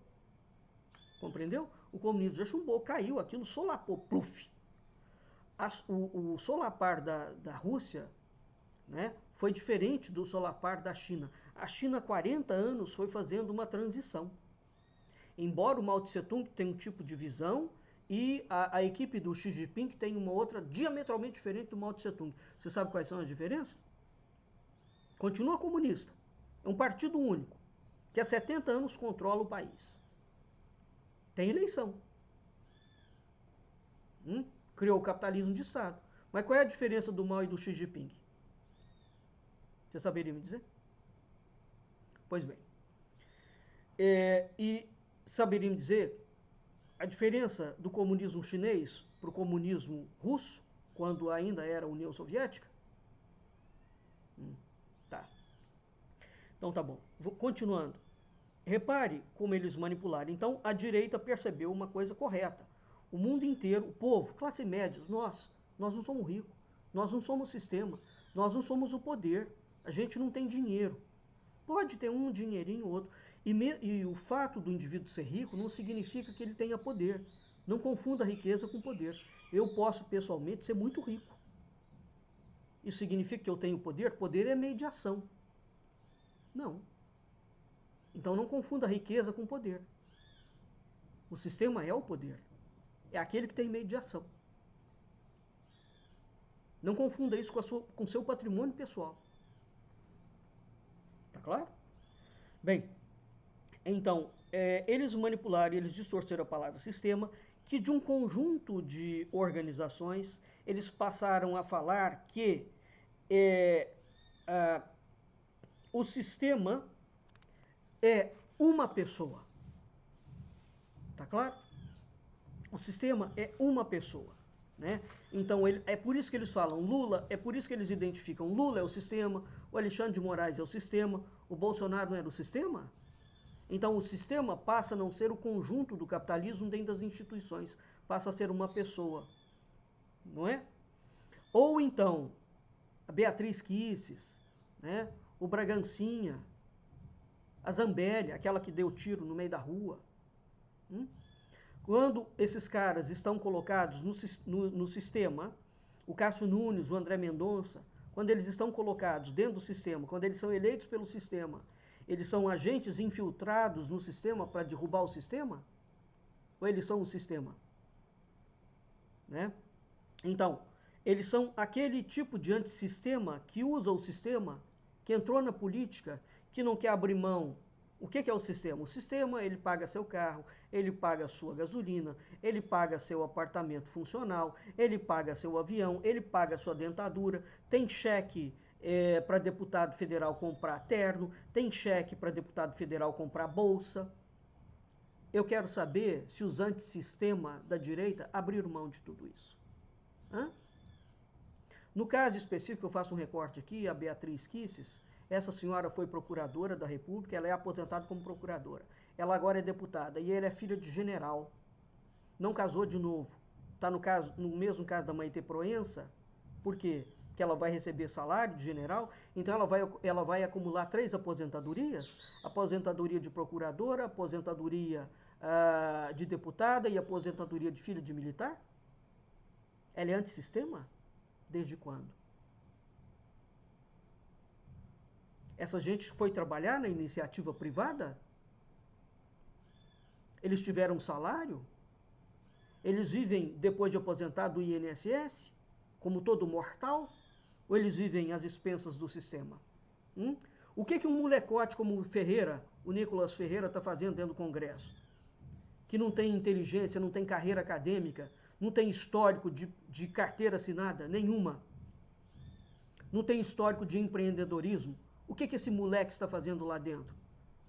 Compreendeu? O comunismo já chumbou, caiu, aquilo solapou, pluf. O solapar da Rússia, né, foi diferente do solapar da China. A China, há 40 anos, foi fazendo uma transição. Embora o Mao Tse-tung tenha um tipo de visão e a equipe do Xi Jinping tem uma outra diametralmente diferente do Mao Tse-tung. Você sabe quais são as diferenças? Continua comunista. É um partido único, que há 70 anos controla o país. Tem eleição. Criou o capitalismo de Estado. Mas qual é a diferença do Mao e do Xi Jinping? Você saberia me dizer? Pois bem. E saberia me dizer a diferença do comunismo chinês para o comunismo russo, quando ainda era a União Soviética? Tá. Então tá bom. Continuando. Repare como eles manipularam. Então a direita percebeu uma coisa correta. O mundo inteiro, o povo, classe média, nós não somos ricos, nós não somos sistema, nós não somos o poder, a gente não tem dinheiro. Pode ter um dinheirinho ou outro. E o fato do indivíduo ser rico não significa que ele tenha poder. Não confunda riqueza com poder. Eu posso, pessoalmente, ser muito rico. Isso significa que eu tenho poder? Poder é meio de ação. Não. Então não confunda riqueza com poder. O sistema é o poder. É aquele que tem meio de ação. Não confunda isso com o seu patrimônio pessoal. Tá claro? Bem, então, eles manipularam, eles distorceram a palavra sistema, que de um conjunto de organizações, eles passaram a falar que o sistema é uma pessoa. Tá claro? O sistema é uma pessoa. Né? Então, é por isso que eles falam Lula, é por isso que eles identificam Lula é o sistema, o Alexandre de Moraes é o sistema, o Bolsonaro não era o sistema? Então, o sistema passa a não ser o conjunto do capitalismo dentro das instituições, passa a ser uma pessoa, não é? Ou então, a Beatriz Kisses, né? O Bragancinha, a Zambelli, aquela que deu tiro no meio da rua. Quando esses caras estão colocados no sistema, o Cássio Nunes, o André Mendonça, quando eles estão colocados dentro do sistema, quando eles são eleitos pelo sistema, eles são agentes infiltrados no sistema para derrubar o sistema? Ou eles são o sistema? Né? Então, eles são aquele tipo de antissistema que usa o sistema, que entrou na política, que não quer abrir mão. O que é o sistema? O sistema, ele paga seu carro, ele paga sua gasolina, ele paga seu apartamento funcional, ele paga seu avião, ele paga sua dentadura, tem cheque para deputado federal comprar terno, tem cheque para deputado federal comprar bolsa. Eu quero saber se os antissistema da direita abriram mão de tudo isso. Hã? No caso específico, eu faço um recorte aqui, a Beatriz Kisses, essa senhora foi procuradora da República, ela é aposentada como procuradora. Ela agora é deputada e ela é filha de general. Não casou de novo. Está no mesmo caso da Maite Proença. Por quê? Porque ela vai receber salário de general, então ela vai acumular 3 aposentadorias: aposentadoria de procuradora, aposentadoria de deputada e aposentadoria de filha de militar? Ela é antissistema? Desde quando? Essa gente foi trabalhar na iniciativa privada? Eles tiveram salário? Eles vivem, depois de aposentado, do INSS, como todo mortal? Ou eles vivem às expensas do sistema? O que um molecote como o Ferreira, o Nicolas Ferreira, está fazendo dentro do Congresso? Que não tem inteligência, não tem carreira acadêmica, não tem histórico de carteira assinada nenhuma, não tem histórico de empreendedorismo. O que esse moleque está fazendo lá dentro?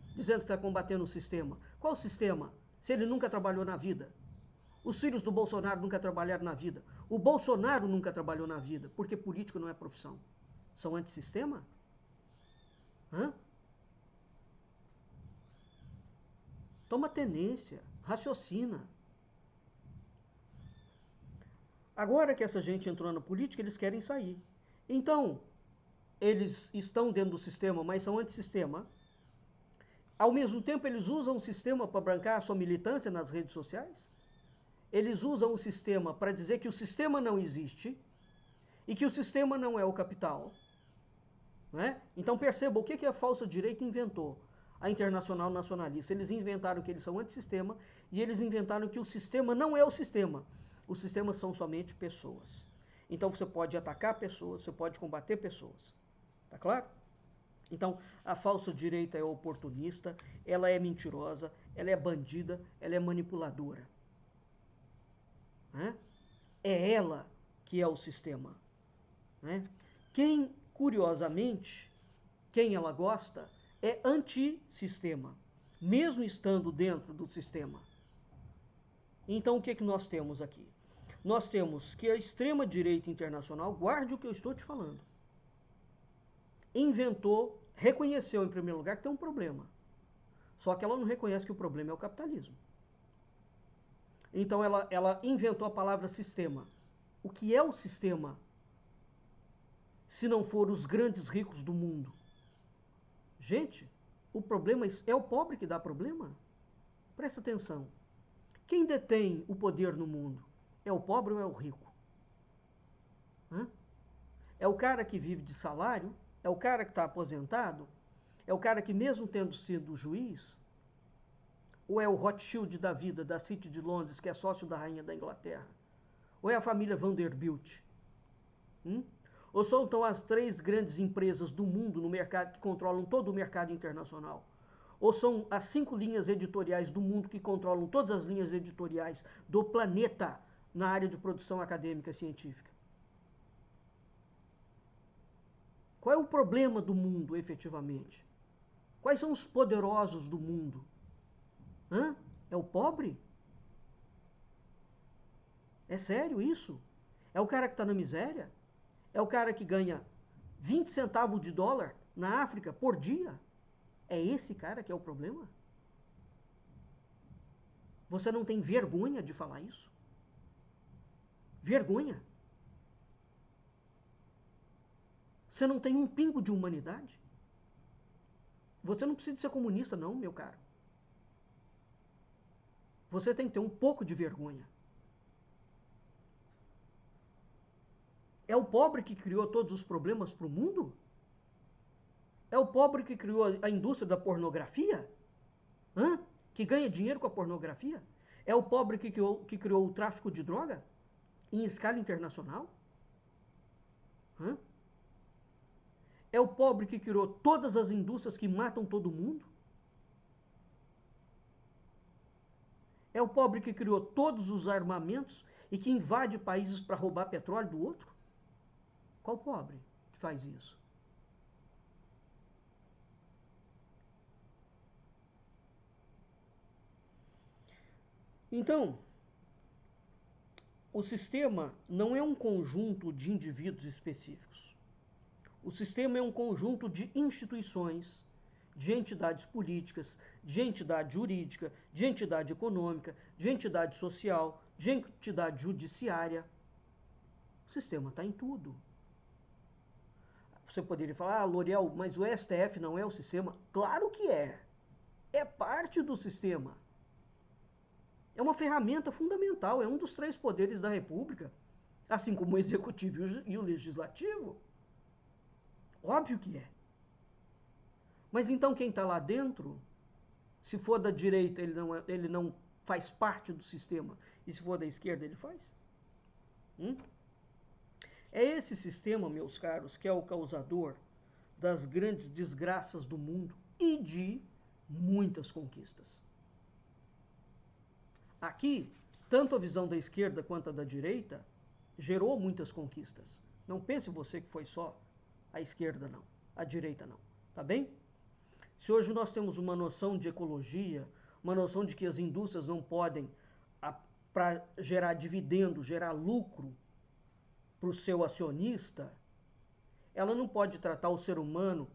Dizendo que está combatendo o sistema. Qual o sistema? Se ele nunca trabalhou na vida. Os filhos do Bolsonaro nunca trabalharam na vida. O Bolsonaro nunca trabalhou na vida, porque político não é profissão. São antissistema? Toma tenência, raciocina. Agora que essa gente entrou na política, eles querem sair. Então, eles estão dentro do sistema, mas são antissistema. Ao mesmo tempo, eles usam o sistema para bancar a sua militância nas redes sociais. Eles usam o sistema para dizer que o sistema não existe e que o sistema não é o capital. Né? Então perceba o que a falsa direita inventou. A Internacional Nacionalista. Eles inventaram que eles são antissistema e eles inventaram que o sistema não é o sistema. Os sistemas são somente pessoas. Então você pode atacar pessoas, você pode combater pessoas. Tá claro? Então, a falsa direita é oportunista, ela é mentirosa, ela é bandida, ela é manipuladora. Né? É ela que é o sistema. Né? Quem, curiosamente, quem ela gosta, é antissistema, mesmo estando dentro do sistema. Então, o que nós temos aqui? Nós temos que a extrema-direita internacional, guarde o que eu estou te falando, inventou, reconheceu em primeiro lugar que tem um problema. Só que ela não reconhece que o problema é o capitalismo. Então ela inventou a palavra sistema. O que é o sistema? Se não for os grandes ricos do mundo. Gente, o problema é o pobre que dá problema? Presta atenção. Quem detém o poder no mundo? É o pobre ou é o rico? É o cara que vive de salário? É o cara que está aposentado? É o cara que, mesmo tendo sido juiz, ou é o Rothschild da vida, da City de Londres, que é sócio da rainha da Inglaterra? Ou é a família Vanderbilt? Ou são então as 3 grandes empresas do mundo no mercado que controlam todo o mercado internacional? Ou são as 5 linhas editoriais do mundo que controlam todas as linhas editoriais do planeta na área de produção acadêmica e científica? Qual é o problema do mundo, efetivamente? Quais são os poderosos do mundo? Hã? É o pobre? É sério isso? É o cara que está na miséria? É o cara que ganha 20 centavos de dólar na África por dia? É esse cara que é o problema? Você não tem vergonha de falar isso? Vergonha? Você não tem um pingo de humanidade? Você não precisa ser comunista, não, meu caro. Você tem que ter um pouco de vergonha. É o pobre que criou todos os problemas para o mundo? É o pobre que criou a indústria da pornografia? Hã? Que ganha dinheiro com a pornografia? É o pobre que criou o tráfico de droga em escala internacional? Hã? É o pobre que criou todas as indústrias que matam todo mundo? É o pobre que criou todos os armamentos e que invade países para roubar petróleo do outro? Qual pobre que faz isso? Então, o sistema não é um conjunto de indivíduos específicos. O sistema é um conjunto de instituições, de entidades políticas, de entidade jurídica, de entidade econômica, de entidade social, de entidade judiciária. O sistema está em tudo. Você poderia falar, ah, L'Oréal, mas o STF não é o sistema? Claro que é. É parte do sistema. É uma ferramenta fundamental, é um dos 3 poderes da República, assim como o executivo e o legislativo. Óbvio que é. Mas então quem está lá dentro, se for da direita, ele não faz parte do sistema, e se for da esquerda, ele faz? É esse sistema, meus caros, que é o causador das grandes desgraças do mundo e de muitas conquistas. Aqui, tanto a visão da esquerda quanto a da direita gerou muitas conquistas. Não pense você que foi só a esquerda, não. A direita, não. Tá bem? Se hoje nós temos uma noção de ecologia, uma noção de que as indústrias não podem, para gerar dividendo, gerar lucro para o seu acionista, ela não pode tratar o ser humano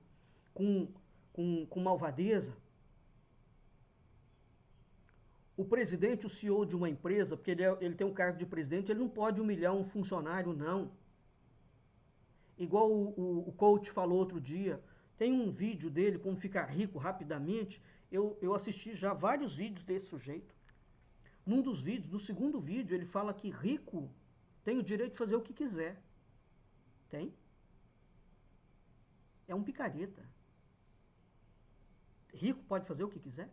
com malvadeza. O presidente, o CEO de uma empresa, porque ele tem um cargo de presidente, ele não pode humilhar um funcionário, não. Igual o coach falou outro dia, tem um vídeo dele, como ficar rico rapidamente, eu assisti já vários vídeos desse sujeito. Num dos vídeos, no segundo vídeo, ele fala que rico tem o direito de fazer o que quiser. Tem? É um picareta. Rico pode fazer o que quiser?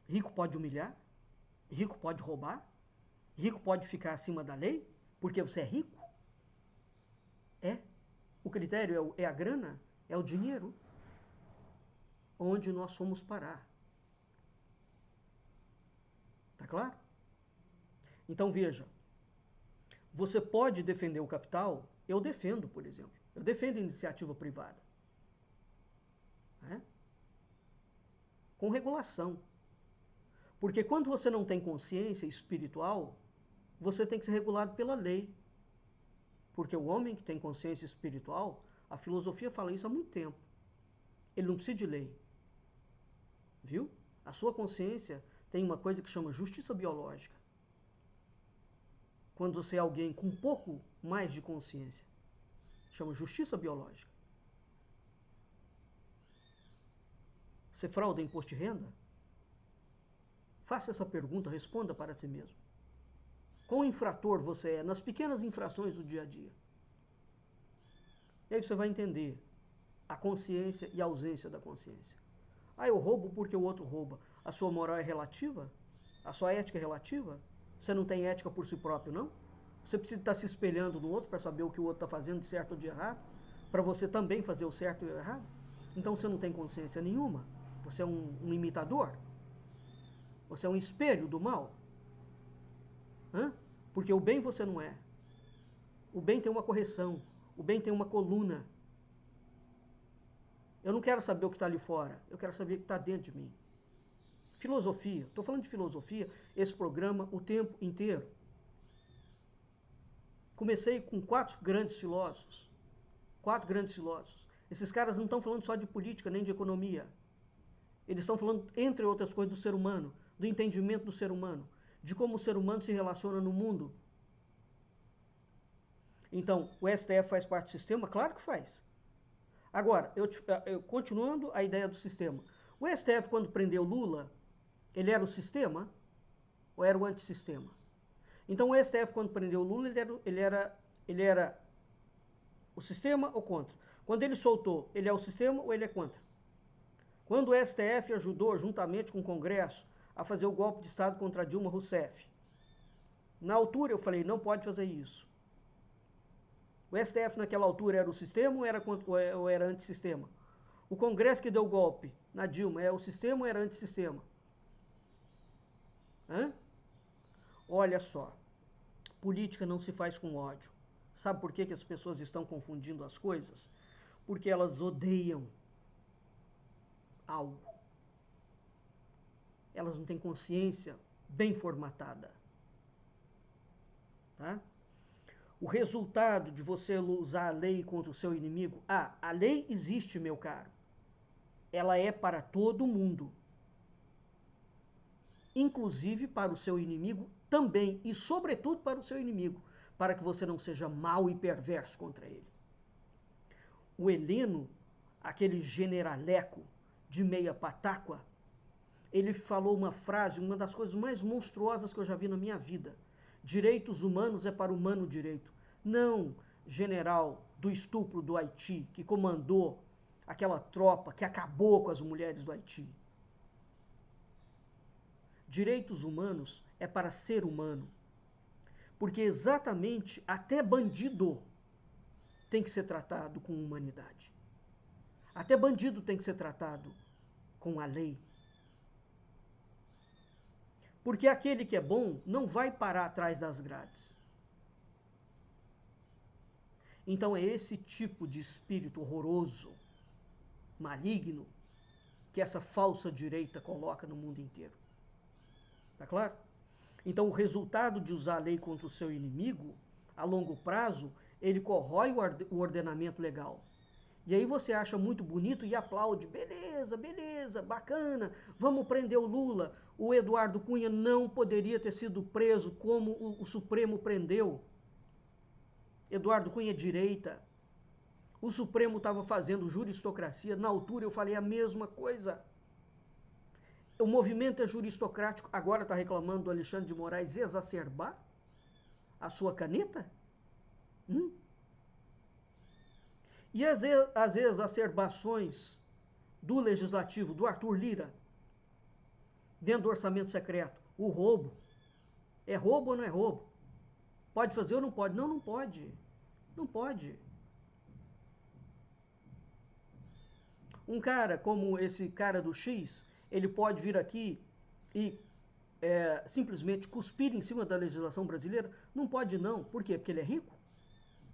Rico pode humilhar? Rico pode roubar? Rico pode ficar acima da lei porque você é rico? É. O critério é a grana? É o dinheiro? Onde nós fomos parar? Tá claro? Então veja, você pode defender o capital? Eu defendo, por exemplo. Eu defendo a iniciativa privada. Né? Com regulação. Porque quando você não tem consciência espiritual, você tem que ser regulado pela lei. Porque o homem que tem consciência espiritual, a filosofia fala isso há muito tempo. Ele não precisa de lei. Viu? A sua consciência tem uma coisa que chama justiça biológica. Quando você é alguém com um pouco mais de consciência, chama justiça biológica. Você frauda imposto de renda? Faça essa pergunta, responda para si mesmo. Quão infrator você é nas pequenas infrações do dia a dia? E aí você vai entender a consciência e a ausência da consciência. Ah, eu roubo porque o outro rouba. A sua moral é relativa? A sua ética é relativa? Você não tem ética por si próprio, não? Você precisa estar se espelhando no outro para saber o que o outro está fazendo de certo ou de errado? Para você também fazer o certo e o errado? Então você não tem consciência nenhuma. Você é um imitador? Você é um espelho do mal? Hã? Porque o bem você não é. O bem tem uma correção. O bem tem uma coluna. Eu não quero saber o que está ali fora. Eu quero saber o que está dentro de mim. Filosofia. Estou falando de filosofia, esse programa, o tempo inteiro. Comecei com 4 grandes filósofos. 4 grandes filósofos. Esses caras não estão falando só de política, nem de economia. Eles estão falando, entre outras coisas, do ser humano, do entendimento do ser humano, de como o ser humano se relaciona no mundo. Então, o STF faz parte do sistema? Claro que faz. Agora, continuando a ideia do sistema. O STF, quando prendeu Lula, ele era o sistema ou era o antissistema? Então, o STF, quando prendeu Lula, ele era o sistema ou contra? Quando ele soltou, ele é o sistema ou ele é contra? Quando o STF ajudou, juntamente com o Congresso, a fazer o golpe de Estado contra Dilma Rousseff, na altura eu falei, não pode fazer isso. O STF naquela altura era o sistema ou era antissistema? O Congresso que deu o golpe na Dilma é o sistema ou era antissistema? Hã? Olha só, política não se faz com ódio. Sabe por que as pessoas estão confundindo as coisas? Porque elas odeiam algo. Elas não têm consciência bem formatada. Tá? O resultado de você usar a lei contra o seu inimigo, a lei existe, meu caro. Ela é para todo mundo. Inclusive para o seu inimigo também, e sobretudo para o seu inimigo, para que você não seja mau e perverso contra ele. O Heleno, aquele generaleco de meia patáqua, ele falou uma frase, uma das coisas mais monstruosas que eu já vi na minha vida. Direitos humanos é para o humano direito. Não, general do estupro do Haiti, que comandou aquela tropa que acabou com as mulheres do Haiti. Direitos humanos é para ser humano. Porque exatamente até bandido tem que ser tratado com humanidade. Até bandido tem que ser tratado com a lei. Porque aquele que é bom não vai parar atrás das grades. Então é esse tipo de espírito horroroso, maligno, que essa falsa direita coloca no mundo inteiro. Tá claro? Então o resultado de usar a lei contra o seu inimigo, a longo prazo, ele corrói o ordenamento legal. E aí você acha muito bonito e aplaude. Beleza, beleza, bacana, vamos prender o Lula. O Eduardo Cunha não poderia ter sido preso como o Supremo prendeu. Eduardo Cunha é direita. O Supremo estava fazendo juristocracia. Na altura eu falei a mesma coisa. O movimento é juristocrático. Agora está reclamando do Alexandre de Moraes exacerbar a sua caneta? E as exacerbações do Legislativo, do Arthur Lira, dentro do orçamento secreto, o roubo. É roubo ou não é roubo? Pode fazer ou não pode? Não, não pode. Não pode. Um cara como esse cara do X, ele pode vir aqui e simplesmente cuspir em cima da legislação brasileira? Não pode não. Por quê? Porque ele é rico?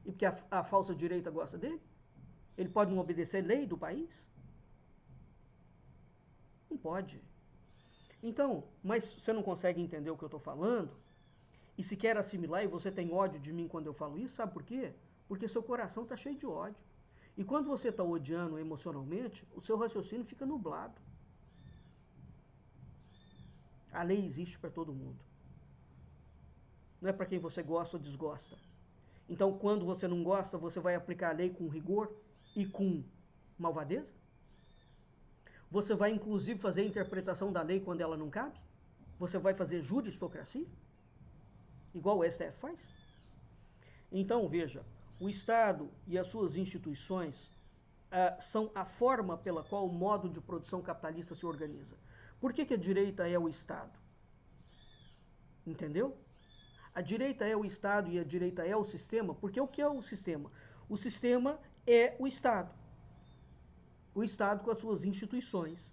E porque a falsa direita gosta dele? Ele pode não obedecer a lei do país? Não pode. Então, mas você não consegue entender o que eu estou falando? E se quer assimilar e você tem ódio de mim quando eu falo isso, sabe por quê? Porque seu coração está cheio de ódio. E quando você está odiando emocionalmente, o seu raciocínio fica nublado. A lei existe para todo mundo. Não é para quem você gosta ou desgosta. Então, quando você não gosta, você vai aplicar a lei com rigor e com malvadeza? Você vai, inclusive, fazer a interpretação da lei quando ela não cabe? Você vai fazer juristocracia? Igual o STF faz? Então, veja, o Estado e as suas instituições são a forma pela qual o modo de produção capitalista se organiza. Por que a direita é o Estado? Entendeu? A direita é o Estado e a direita é o sistema, porque o que é o sistema? O sistema é o Estado. O Estado com as suas instituições.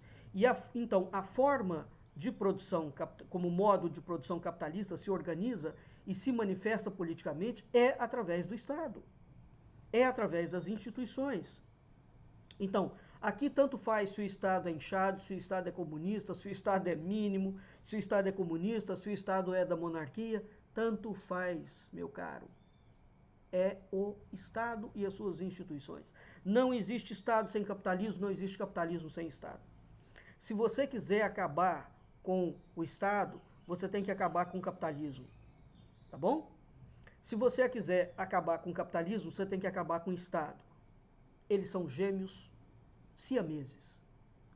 Então, a forma de produção, como modo de produção capitalista se organiza e se manifesta politicamente é através do Estado, é através das instituições. Então, aqui tanto faz se o Estado é inchado, se o Estado é comunista, se o Estado é mínimo, se o Estado é comunista, se o Estado é da monarquia, tanto faz, meu caro. É o Estado e as suas instituições. Não existe Estado sem capitalismo, não existe capitalismo sem Estado. Se você quiser acabar com o Estado, você tem que acabar com o capitalismo, tá bom? Se você quiser acabar com o capitalismo, você tem que acabar com o Estado. Eles são gêmeos siameses.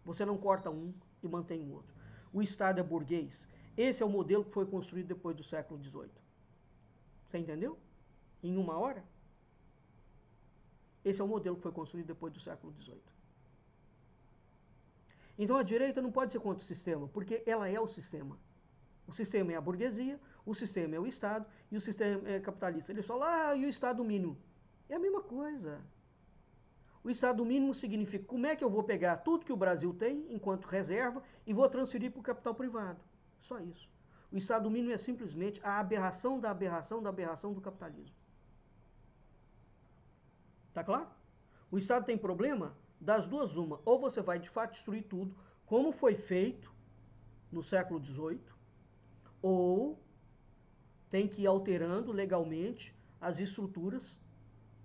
Você não corta um e mantém o outro. O Estado é burguês. Esse é o modelo que foi construído depois do século XVIII. Você entendeu? Em uma hora? Esse é o modelo que foi construído depois do século XVIII. Então a direita não pode ser contra o sistema, porque ela é o sistema. O sistema é a burguesia, o sistema é o Estado e o sistema é capitalista. Eles falam, e o Estado mínimo? É a mesma coisa. O Estado mínimo significa como é que eu vou pegar tudo que o Brasil tem enquanto reserva e vou transferir para o capital privado. Só isso. O Estado mínimo é simplesmente a aberração da aberração da aberração do capitalismo. Tá claro? O Estado tem problema? Das duas, uma. Ou você vai de fato destruir tudo, como foi feito no século XVIII, ou tem que ir alterando legalmente as estruturas,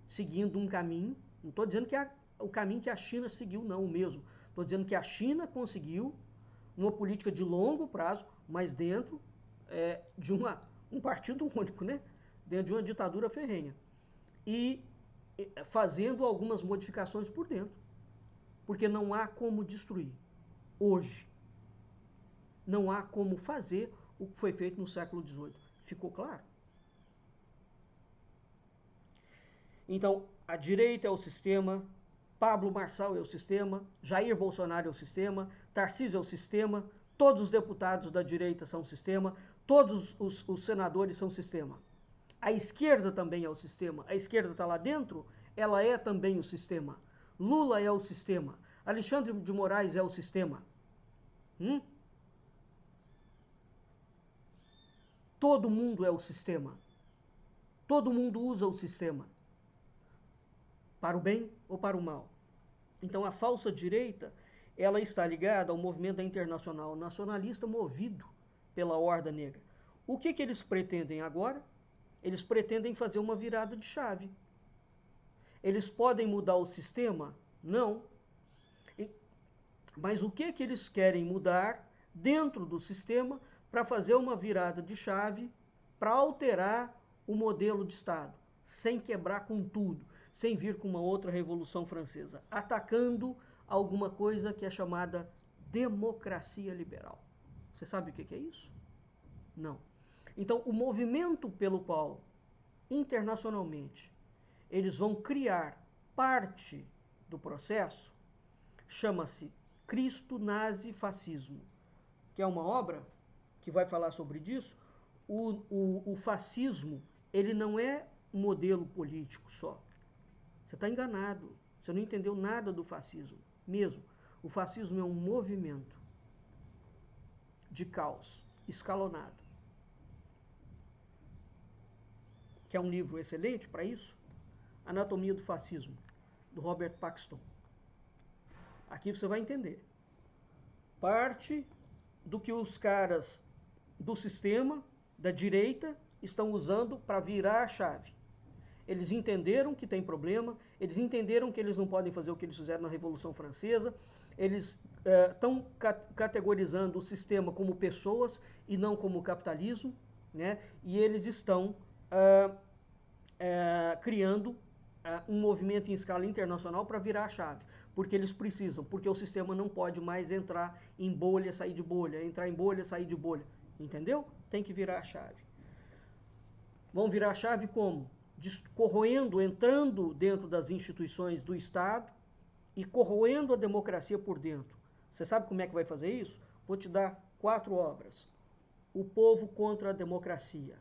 seguindo um caminho. Não estou dizendo que é o caminho que a China seguiu, não, o mesmo. Estou dizendo que a China conseguiu uma política de longo prazo, mas dentro de um partido único, né? Dentro de uma ditadura ferrenha. E fazendo algumas modificações por dentro. Porque não há como destruir. Hoje. Não há como fazer o que foi feito no século XVIII. Ficou claro? Então, a direita é o sistema, Pablo Marçal é o sistema, Jair Bolsonaro é o sistema, Tarcísio é o sistema, todos os deputados da direita são o sistema, todos os senadores são o sistema. A esquerda também é o sistema. A esquerda está lá dentro, ela é também o sistema. Lula é o sistema. Alexandre de Moraes é o sistema. Todo mundo é o sistema. Todo mundo usa o sistema. Para o bem ou para o mal. Então a falsa direita, ela está ligada ao movimento internacional nacionalista movido pela Horda Negra. O que eles pretendem agora? Eles pretendem fazer uma virada de chave. Eles podem mudar o sistema? Não. Mas o que eles querem mudar dentro do sistema para fazer uma virada de chave, para alterar o modelo de Estado, sem quebrar com tudo, sem vir com uma outra Revolução Francesa, atacando alguma coisa que é chamada democracia liberal. Você sabe o que é isso? Não. Então, o movimento pelo qual, internacionalmente, eles vão criar parte do processo, chama-se Cristo, Nazi, Fascismo, que é uma obra que vai falar sobre isso. O fascismo, ele não é um modelo político só. Você está enganado. Você não entendeu nada do fascismo. Mesmo. O fascismo é um movimento de caos escalonado. Que é um livro excelente para isso. Anatomia do Fascismo, do Robert Paxton. Aqui você vai entender. Parte do que os caras do sistema, da direita, estão usando para virar a chave. Eles entenderam que tem problema, eles entenderam que eles não podem fazer o que eles fizeram na Revolução Francesa, eles estão categorizando o sistema como pessoas e não como capitalismo, né? E eles estão criando um movimento em escala internacional para virar a chave, porque eles precisam, porque o sistema não pode mais entrar em bolha, sair de bolha, entrar em bolha, sair de bolha, entendeu? Tem que virar a chave. Vão virar a chave como? Corroendo, entrando dentro das instituições do Estado e corroendo a democracia por dentro. Você sabe como é que vai fazer isso? Vou te dar 4 obras. O Povo contra a Democracia.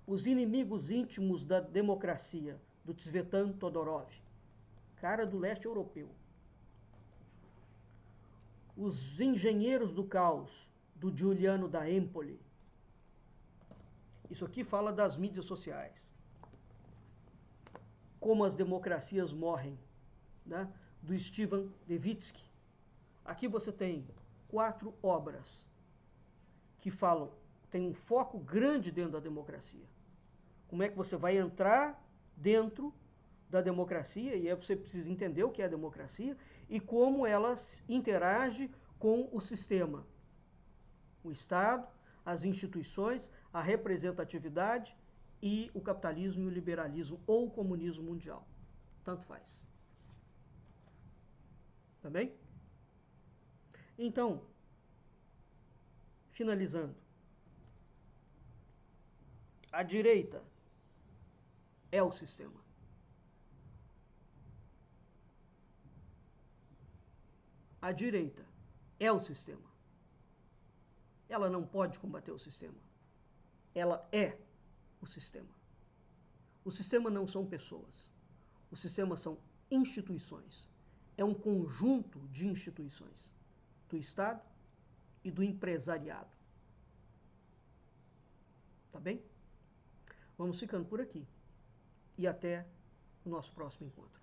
Os Inimigos Íntimos da Democracia, do Tsvetan Todorov. cara do leste europeu. Os Engenheiros do Caos, do Giuliano da Empoli. Isso aqui fala das mídias sociais. Como as democracias morrem, né? Do Steven Levitsky. Aqui você tem 4 obras que falam, tem um foco grande dentro da democracia. Como é que você vai entrar dentro da democracia, e aí você precisa entender o que é a democracia e como ela interage com o sistema. O Estado, as instituições, a representatividade e o capitalismo e o liberalismo ou o comunismo mundial. Tanto faz. Tá bem? Então, finalizando. A direita é o sistema. A direita é o sistema. Ela não pode combater o sistema. Ela é o sistema. O sistema não são pessoas. O sistema são instituições. É um conjunto de instituições do Estado e do empresariado. Tá bem? Vamos ficando por aqui. E até o nosso próximo encontro.